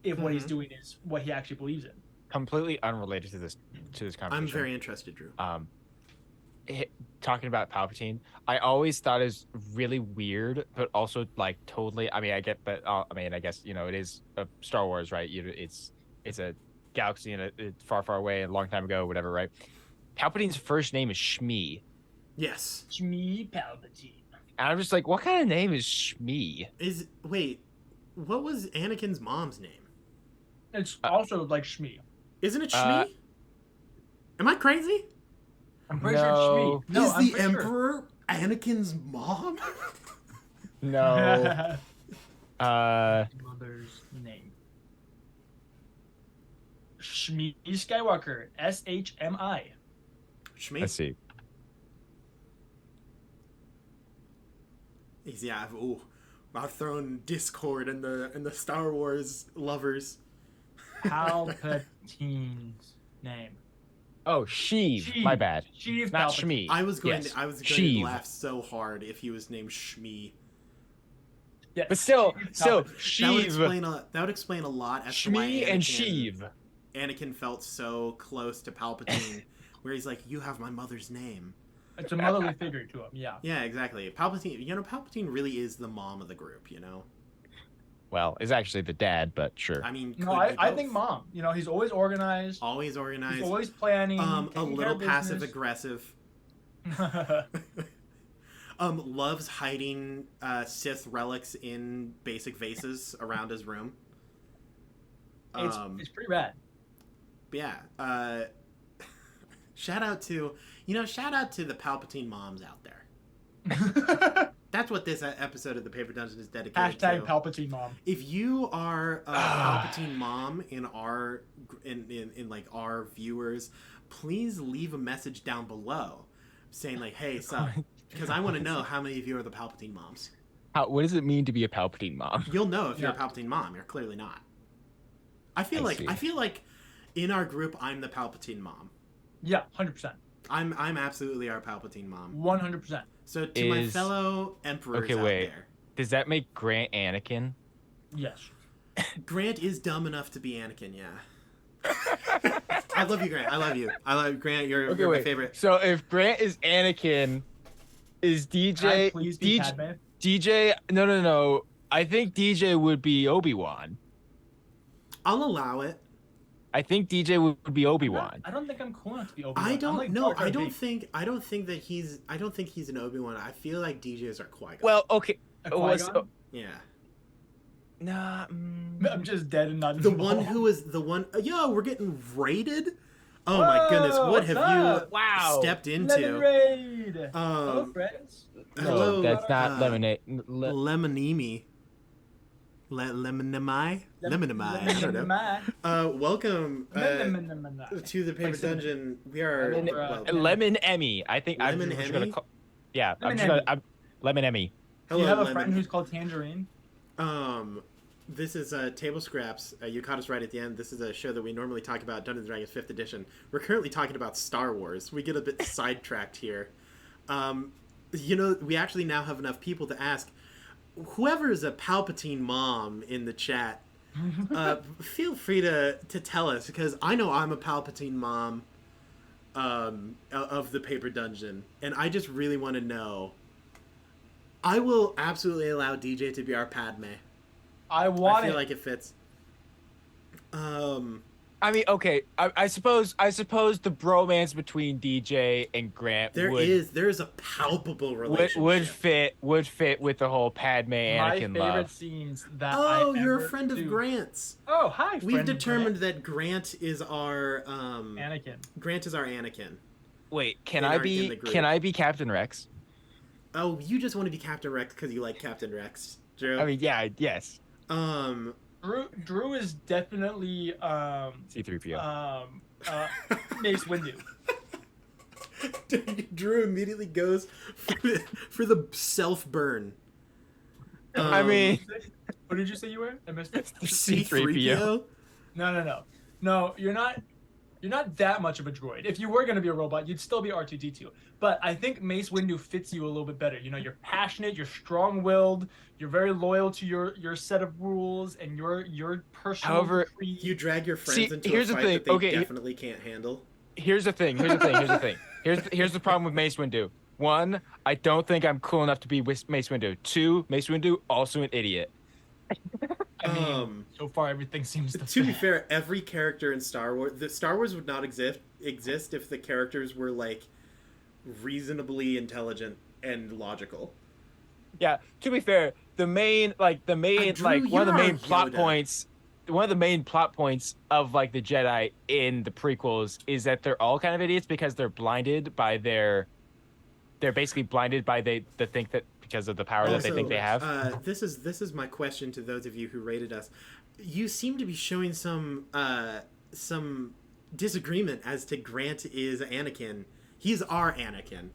if what he's doing is what he actually believes in. Completely unrelated to this conversation. I'm very interested, Drew. Talking about Palpatine, I always thought it was really weird, but also like totally. I mean, I get, but I mean, I guess, you know, it is Star Wars, right? It's a galaxy and it's far, far away, a long time ago, whatever, right? Palpatine's first name is Shmi. Yes, Shmi Palpatine. And I'm just like, what kind of name is Shmi? Wait, what was Anakin's mom's name? It's also like Shmi. Isn't it Shmi? Am I crazy? I'm pretty sure it's Shmi. No, is the Emperor Anakin's mom? No. Mother's name. Shmi Skywalker. SHMI. Shmi? Let's see. Yeah, I've thrown discord in the Star Wars lovers. Palpatine's name. Oh, Sheev. My bad. Sheev, not Palpatine. Shmi. I was going Sheev. to laugh so hard if he was named Shmi. Yeah, But still, Sheev. Sheev. That would explain a lot as to why Shmi and Sheev. Anakin felt so close to Palpatine, where he's like, "You have my mother's name." It's a motherly figure to him. Yeah. Yeah, exactly. Palpatine. Palpatine really is the mom of the group. Well, is actually the dad, but sure. I mean, No, I think mom. You know, he's always organized. Always organized. He's always planning. A little passive aggressive. Loves hiding Sith relics in basic vases around his room. It's pretty rad. Yeah. Shout out to the Palpatine moms out there. That's what this episode of the Paper Dungeon is dedicated to. Palpatine mom. If you are a Palpatine mom in our like our viewers, please leave a message down below saying like, "Hey, sup?" Because I want to know how many of you are the Palpatine moms. What does it mean to be a Palpatine mom? You'll know if you're a Palpatine mom. You're clearly not. I feel like in our group, I'm the Palpatine mom. Yeah, 100%. I'm absolutely our Palpatine mom. 100%. So to my fellow emperors out there. Does that make Grant Anakin? Yes. Grant is dumb enough to be Anakin. Yeah. I love you, Grant. I love you. I love Grant. You're my favorite. So if Grant is Anakin, is Can I DJ please be Padme? DJ? No. I think DJ would be Obi-Wan. I'll allow it. I think DJ would be Obi-Wan. I don't think I'm cool enough to be Obi-Wan. I don't I'm like know. Jar Jar I don't Binks. think. I don't think that he's. I don't think he's an Obi-Wan. I feel like DJs are Qui-Gon. Well, okay. A Qui-Gon? yeah. Nah. I'm just dead and not The involved. one who is the one. Yo, we're getting raided. Oh my goodness! What what's have up? you Wow. stepped Lemon into? raid. Hello, friends. Hello. No, that's not lemonade. Lemonimi. Lemonimi? Lemonimi. I don't know. Lemon. Welcome Lemon. to the Paper Like Dungeon. We are Lemon Emmy. I think I'm Lemon just gonna Emmy? call. Yeah, Lemon Lemon Emmy. Do Hello, you have a Lemon. friend who's called Tangerine? This is Table Scraps. You caught us right at the end. This is a show that we normally talk about, Dungeons & Dragons 5th edition. We're currently talking about Star Wars. We get a bit sidetracked here. We actually now have enough people to ask, whoever is a Palpatine mom in the chat, feel free to tell us, because I know I'm a Palpatine mom of the Paper Dungeon, and I just really want to know. I will absolutely allow DJ to be our Padme. I I feel like it fits. I mean, okay. I suppose the bromance between DJ and Grant There is a palpable relationship. would fit with the whole Padme my Anakin favorite love. scenes that Oh, I you're a ever friend of do. Grant's. Oh, hi. We've friend determined that Grant is our Anakin. Grant is our Anakin. Wait, in the group. can I be Captain Rex? Oh, you just want to be Captain Rex because you like Captain Rex, Drew. I mean, yeah, yes. Drew is definitely C-3PO. Mace Windu. Drew immediately goes for the self burn. I mean, What did you say you were? I missed it. C-3PO. No, you're not. You're not that much of a droid. If you were going to be a robot, you'd still be R2-D2. But I think Mace Windu fits you a little bit better. You know, you're passionate, you're strong-willed, you're very loyal to your set of rules and your personal However, creed. You drag your friends into here's a the fight thing. that they Okay, definitely can't handle. Here's the thing. Here's the problem with Mace Windu. One, I don't think I'm cool enough to be with Mace Windu. Two, Mace Windu also an idiot. I mean, so far everything seems to To be fit. fair, every character in Star Wars, the Star Wars would not exist if the characters were like reasonably intelligent and logical. Yeah. To be fair, one of the main plot Yoda. points. One of the main plot points of like the Jedi in the prequels is that they're all kind of idiots because they're blinded by they're basically blinded by the think that because of the power that they think they have. This is my question to those of you who rated us. You seem to be showing some disagreement as to Grant is Anakin. He's our Anakin.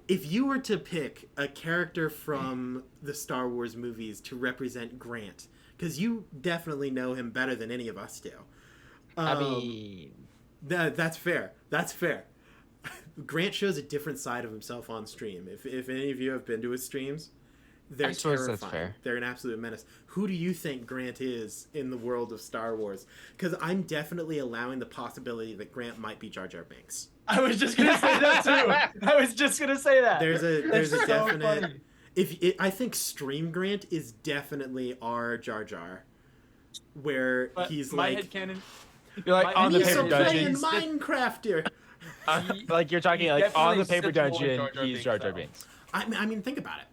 If you were to pick a character from the Star Wars movies to represent Grant, because you definitely know him better than any of us do. I mean, That's fair. That's fair. Grant shows a different side of himself on stream. If any of you have been to his streams, they're I suppose terrifying. that's fair. They're an absolute menace. Who do you think Grant is in the world of Star Wars? Because I'm definitely allowing the possibility that Grant might be Jar Jar Binks. I was just gonna say that too. I was just gonna say that. There's a That's so definite. funny. I think Stream Grant is definitely our Jar Jar, where But he's my like, headcanon. you're like on the he's paper playing dungeon. Minecraft here. Like you're talking He like on the definitely paper sits more dungeon, Jar Jar he's Binks, Jar Jar though. Binks. I mean, think about it.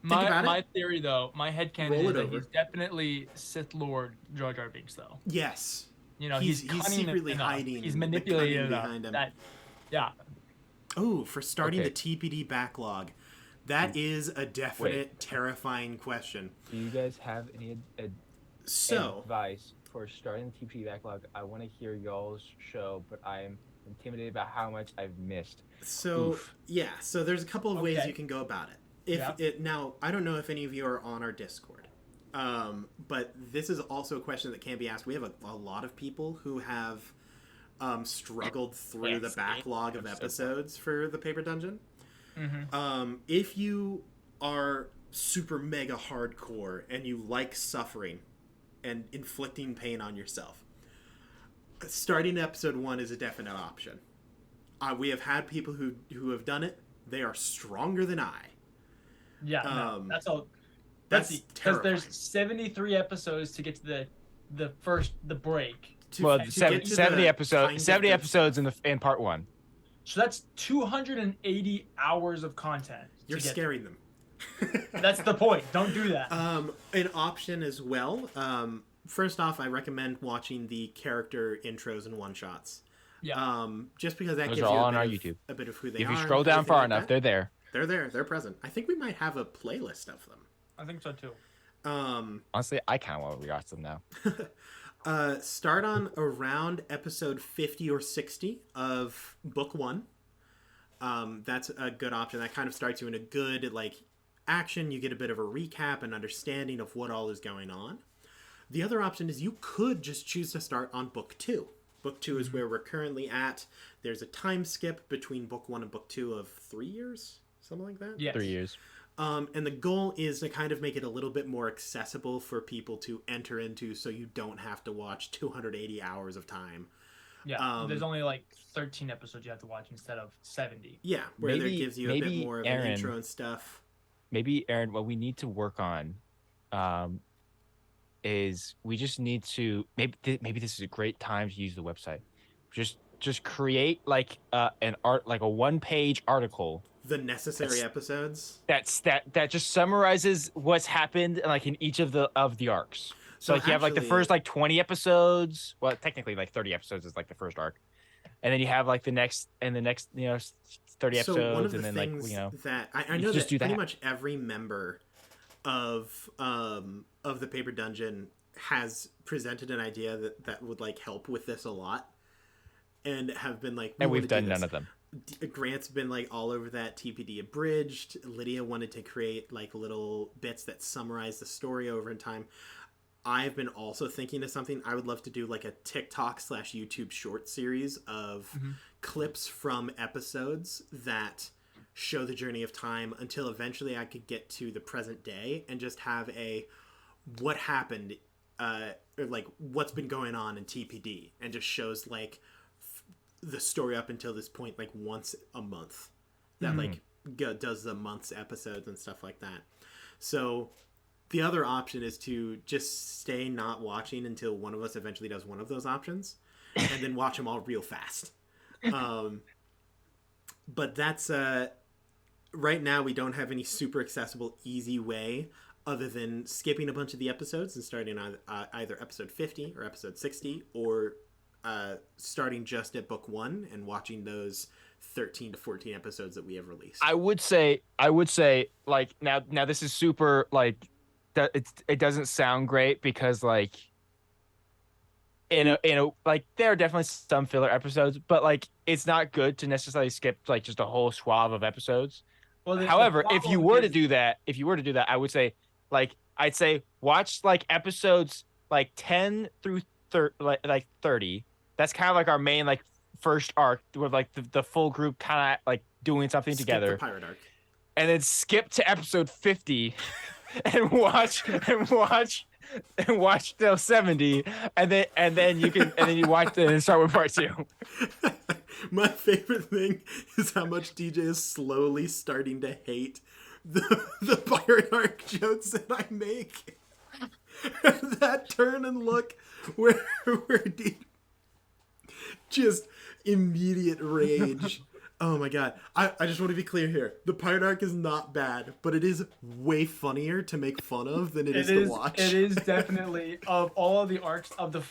Think about My it. theory though, my headcanon Roll is it that over. he's definitely Sith Lord Jar Jar Binks though. Yes. You know, He's cunning secretly enough. hiding He's the manipulated cunning enough. behind him. Yeah. Oh, for starting Okay. the TPD backlog. That is a definite terrifying question. Do you guys have any So, advice for starting the TP backlog? I want to hear y'all's show, but I am intimidated about how much I've missed. so there's a couple of ways Okay. you can go about it. Now, I don't know if any of you are on our Discord, but this is also a question that can be asked. We have a lot of people who have struggled through the backlog of episodes for the Paper Dungeon. If you are super mega hardcore and you like suffering, and inflicting pain on yourself. Starting episode 1 is a definite option. We have had people who have done it. They are stronger than I. Yeah, no, that's all. That's Because terrifying. there's 73 episodes to get to the break. Well, To 70, get to 70 the episodes, kind of 70 good episodes stuff. in part 1. So that's 280 hours of content. You're scaring them. That's the point. Don't do that. An option as well. First off, I recommend watching the character intros and one-shots. Yeah. Just because that Those gives are you all a on bit our of, YouTube. a bit of who they If are. you scroll and down everything far like enough, that. they're there. They're there. They're present. I think we might have a playlist of them. I think so too. Honestly, I kind of want to rewatch them now. Start on around episode 50 or 60 of book 1. That's a good option. That kind of starts you in a good action. You get a bit of a recap and understanding of what all is going on. The other option is you could just choose to start on book 2. Book 2 is where we're currently at. There's a time skip between book 1 and book 2 of 3 years, something like that. Yes. 3 years. And the goal is to kind of make it a little bit more accessible for people to enter into, so you don't have to watch 280 hours of time. Yeah. There's only 13 episodes you have to watch instead of 70. Yeah, where there Maybe- gives you a bit maybe more of Aaron- an intro and stuff. Maybe, Aaron, what we need to work on is we just need to maybe this is a great time to use the website. Just create an art, like a 1-page article The necessary episodes. that just summarizes what's happened in each of the arcs. So you have the actually- first 20 episodes. Well, technically 30 episodes is the first arc, and then you have the next 30 So one of episodes, the and then things that I you know just that do pretty that. much every member of the Paper Dungeon has presented an idea that would help with this a lot, and have been and we've done none of them. Grant's been all over that TPD abridged. Lydia wanted to create little bits that summarize the story over in time. I've been also thinking of something. I would love to do a TikTok/YouTube short series of clips from episodes that show the journey of time until eventually I could get to the present day and just have a what happened or what's been going on in TPD, and just shows the story up until this point once a month that does the month's episodes and stuff like that. So the other option is to just stay not watching until one of us eventually does one of those options, and then watch them all real fast. But that's right now we don't have any super accessible easy way other than skipping a bunch of the episodes and starting on either episode 50 or episode 60, or starting just at book 1 and watching those 13 to 14 episodes that we have released. I would say now this is super it doesn't sound great because in a there are definitely some filler episodes, but it's not good to necessarily skip just a whole swath of episodes. Well, However, if you were to do that, I would say I'd say watch episodes 10 through 30. That's kind of our main first arc with the full group kind of doing something Skip together. the pirate arc. And then skip to episode 50 and watch till 70, and then you watch and start with part 2. My favorite thing is how much DJ is slowly starting to hate the pirate arc jokes that I make. That turn and look where DJ just immediate rage. Oh my god. I just want to be clear here. The pirate arc is not bad, but it is way funnier to make fun of than it is to watch. It is definitely, of all of the arcs, of the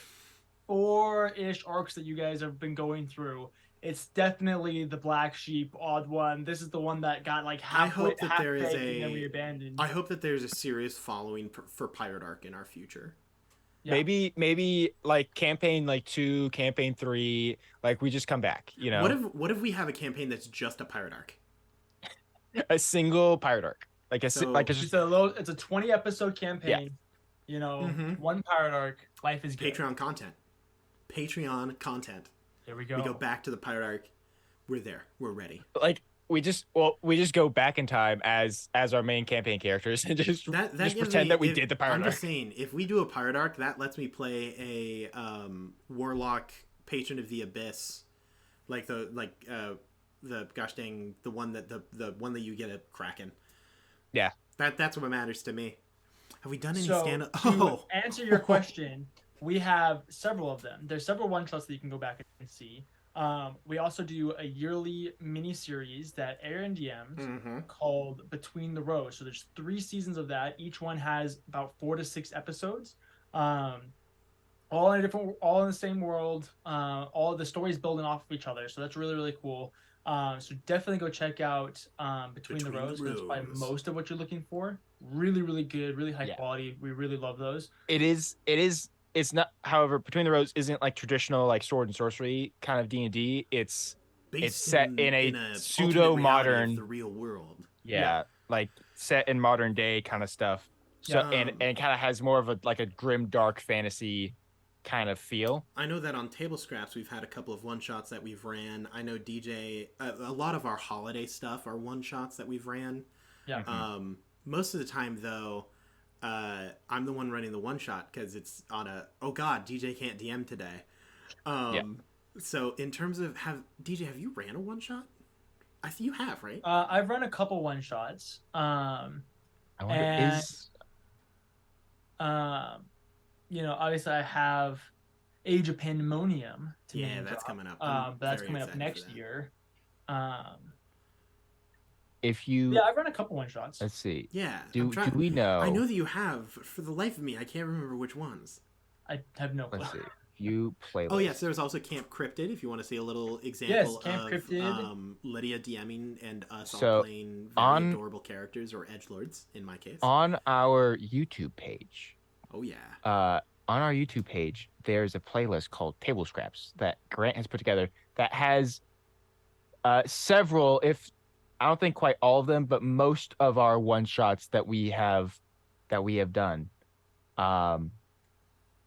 4-ish arcs that you guys have been going through, it's definitely the black sheep, odd one. This is the one that got halfway, I hope that there is and then we abandoned. I hope that there's a serious following for pirate arc in our future. Yeah. Maybe campaign 2, campaign 3, we just come back, What if we have a campaign that's just a pirate arc? a single pirate arc, it's It's a 20 episode campaign. Mhm. One pirate arc. Life is good. Patreon content. There we go. We go back to the pirate arc. We're there. We're ready. we just go back in time as our main campaign characters and That just gives pretend me. that we If, did the pirate I'm just arc. saying, if we do a pirate arc, that lets me play a warlock patron of the abyss, like the gosh dang the one that the one that you get at Kraken. Yeah. That's what matters to me. Have we done any So stand up? to Oh, answer your question, we have several of them. There's several one shots that you can go back and see. We also do a yearly mini series that Aaron DM'd mm-hmm. called Between the Rows. So there's 3 seasons of that. Each one has about 4 to 6 episodes. Um, all in a different, all in the same world. All the stories building off of each other. So that's really really cool. So definitely go check out Between the Between the Rows. That's probably rows. most of what you're looking for. Really really good, really high Yeah. quality. We really love those. It's not, however, Between the Roads isn't like traditional like sword and sorcery kind of D&D. It's Based set in in a a alternate pseudo reality of the modern, real world. yeah, like set in modern day kind of stuff. So Yeah. and kind of has more of a like a grim dark fantasy kind of feel. I know that on Table Scraps we've had a couple of one shots that we've ran. I know DJ, a lot of our holiday stuff are one shots that we've ran. Yeah. Most of the time though, I'm the one running the one shot because it's on a oh god DJ can't DM today. Yeah. So in terms of DJ, have you ran a one shot? I think you have, right? I've run a couple one shots. I wonder And is um, obviously I have Age of Pandemonium to Yeah, name that's drop. coming up. I'm But that's very coming up excited for next that. year. if you Yeah, I've run a couple one shots. let's see. Yeah, Do we know? I know that you have. For the life of me, I can't remember which ones. I have no clue. Let's see. View playlist. Oh yes, there's also Camp Cryptid. If you want to see a little Yes, example Camp of Cryptid. Lydia DMing and us So, all playing very on- adorable characters or edgelords in my case. On our YouTube page, Oh yeah. on our YouTube page, there's a playlist called Table Scraps that Grant has put together that has several, if I don't think quite all of them, but most of our one shots that we have done.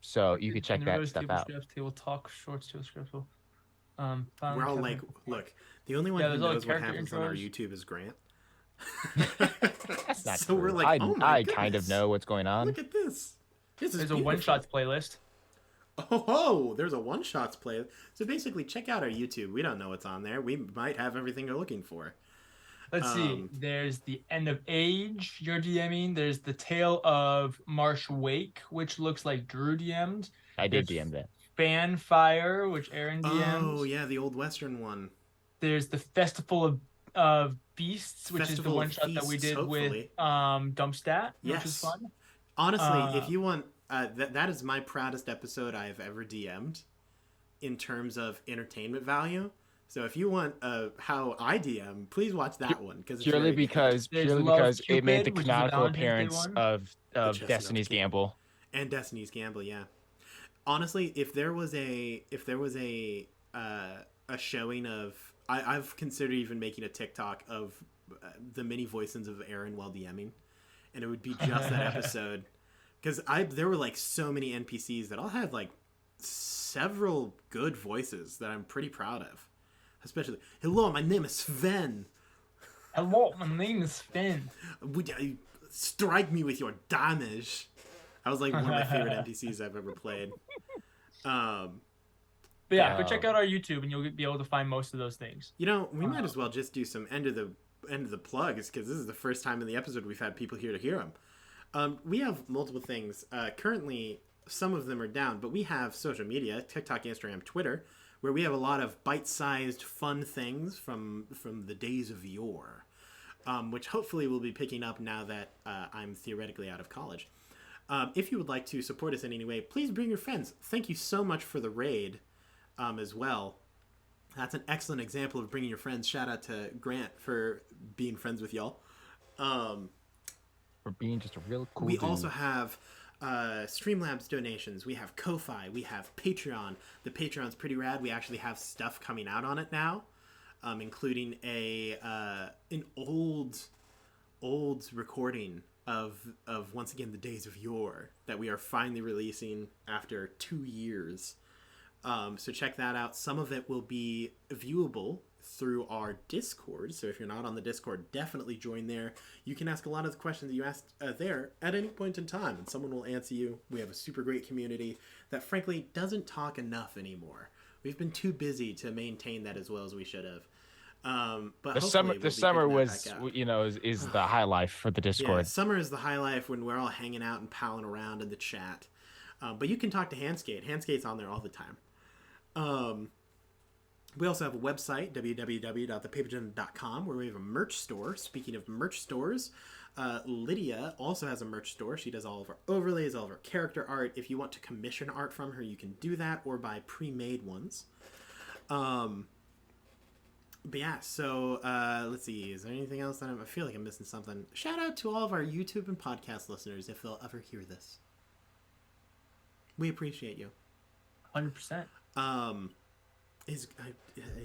So you could check And the that Rose stuff table out. Scraps, table talk, shorts, table scripts. We're all like, look, the only one Yeah, who there's all the knows what character happens on our intros. YouTube is Grant. That's not So true. we're like, oh my I kind of goodness, know what's going on. Look at this. This is There's a beautiful. one shots playlist. Oh, there's a one shots play. So basically, check out our YouTube. We don't know what's on there. We might have everything you're looking for. Let's see. There's the End of Age, you're DMing. There's the Tale of Marsh Wake, which looks like Drew DM'd. I did There's DM that. Fanfire, which Aaron DM'd. Oh yeah, the old Western one. There's the Festival of Beasts, which is the Festival one of shot that we Feasts, did hopefully. with Dumpstat, which Yes. was fun. Honestly, if you want, that is my proudest episode I have ever DM'd in terms of entertainment value. So if you want how I DM, please watch that one because Purely because There's Love it made the Cupid, which is the canonical Valentine's Day appearance one. of Chestnut Destiny's King. Gamble. and Destiny's Gamble, yeah. Honestly, if there was a showing of, I've considered even making a TikTok of the mini voices of Aaron while DMing, and it would be just that episode, because there were like so many NPCs that all had like several good voices that I'm pretty proud of. Especially, hello, my name is Sven. Hello, my name is Finn. Would you strike me with your damage? That was like one of my favorite NPCs I've ever played. But yeah, go check out our YouTube and you'll be able to find most of those things. You know, we might as well just do some end of the plugs because this is the first time in the episode we've had people here to hear them. We have multiple things. Currently, some of them are down, but we have social media: TikTok, Instagram, Twitter, where we have a lot of bite-sized, fun things from the days of yore, which hopefully we'll be picking up now that I'm theoretically out of college. If you would like to support us in any way, please bring your friends. Thank you so much for the raid as well. That's an excellent example of bringing your friends. Shout out to Grant for being friends with y'all. For being just a real cool We dude. also have Streamlabs donations. We have Ko-Fi. We have Patreon. The Patreon's pretty rad. We actually have stuff coming out on it now, including an old recording of once again the days of yore that we are finally releasing after 2 years. So check that out. Some of it will be viewable through our Discord. So if you're not on the Discord, definitely join there. You can ask a lot of the questions that you asked there at any point in time, and someone will answer you. We have a super great community that, frankly, doesn't talk enough anymore. We've been too busy to maintain that as well as we should have. But the summer was, is the high life for the Discord. Yeah, summer is the high life when we're all hanging out and palling around in the chat. But you can talk to Handskate. Handskate's on there all the time. We also have a website, www.thepapergin.com, where we have a merch store. Speaking of merch stores, Lydia also has a merch store. She does all of our overlays, all of our character art. If you want to commission art from her, you can do that, or buy pre-made ones. But yeah, so let's see. Is there anything else that I feel like I'm missing something? Shout out to all of our YouTube and podcast listeners if they'll ever hear this. We appreciate you. 100%. I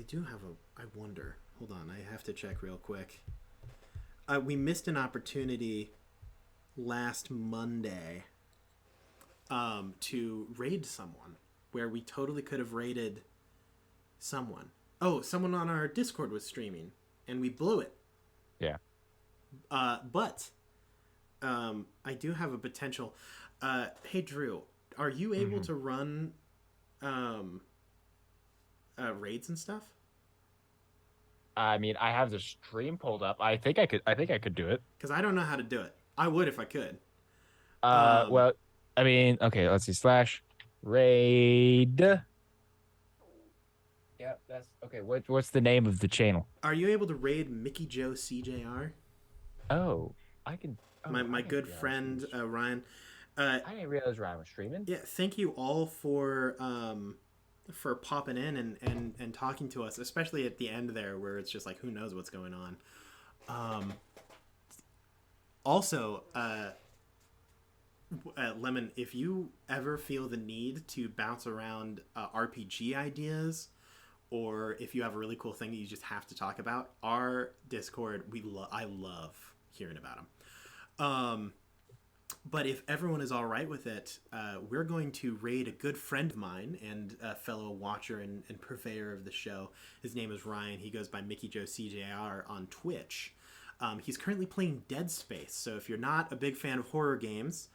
do have I wonder. Hold on, I have to check real quick. We missed an opportunity last Monday to raid someone where we totally could have raided someone. Oh, someone on our Discord was streaming, and we blew it. Yeah. But I do have a potential. Hey, Drew, are you able to run raids and stuff? I mean, I have the stream pulled up. I think I could do it. Because I don't know how to do it. I would if I could. Well, I mean, okay, let's see. /raid. Yeah, that's okay. What's the name of the channel? Are you able to raid Mickey Joe CJR? Oh, I can. Oh, my good friend Ryan. I didn't realize Ryan was streaming. Yeah, thank you all for popping in and talking to us, especially at the end there where it's just like who knows what's going on. Also, Lemon, if you ever feel the need to bounce around RPG ideas, or if you have a really cool thing that you just have to talk about, our Discord, I love hearing about them. But if everyone is all right with it, we're going to raid a good friend of mine and a fellow watcher and purveyor of the show. His name is Ryan. He goes by Mickey Joe CJR on Twitch. He's currently playing Dead Space. So if you're not a big fan of horror games,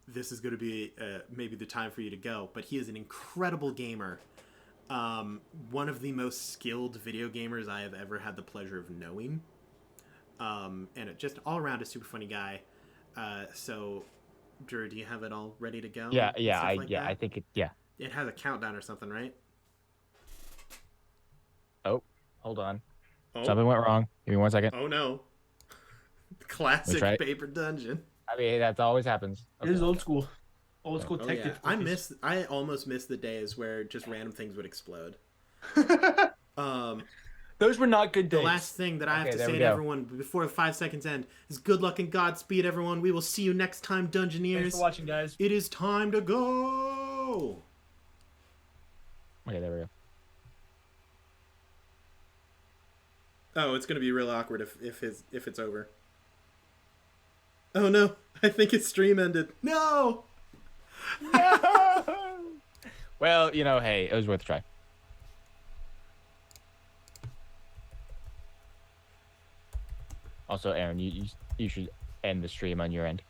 this is going to be maybe the time for you to go. But he is an incredible gamer. One of the most skilled video gamers I have ever had the pleasure of knowing. And just all around a super funny guy. So, Drew, do you have it all ready to go? Yeah, I think it. Yeah, it has a countdown or something, right? Oh, hold on. Oh. Something went wrong. Give me 1 second. Oh no! Classic paper dungeon. I mean, that always happens. Okay. It is old school. Old school tech. Yeah. I almost miss the days where just random things would explode. Those were not good days. The last thing that I have to say to everyone before the 5 seconds end is good luck and Godspeed, everyone. We will see you next time, Dungeoneers. Thanks for watching, guys. It is time to go. Okay, there we go. Oh, it's gonna be real awkward if it's over. Oh no! I think his stream ended. No. No. Well, hey, it was worth a try. Also, Aaron, you should end the stream on your end.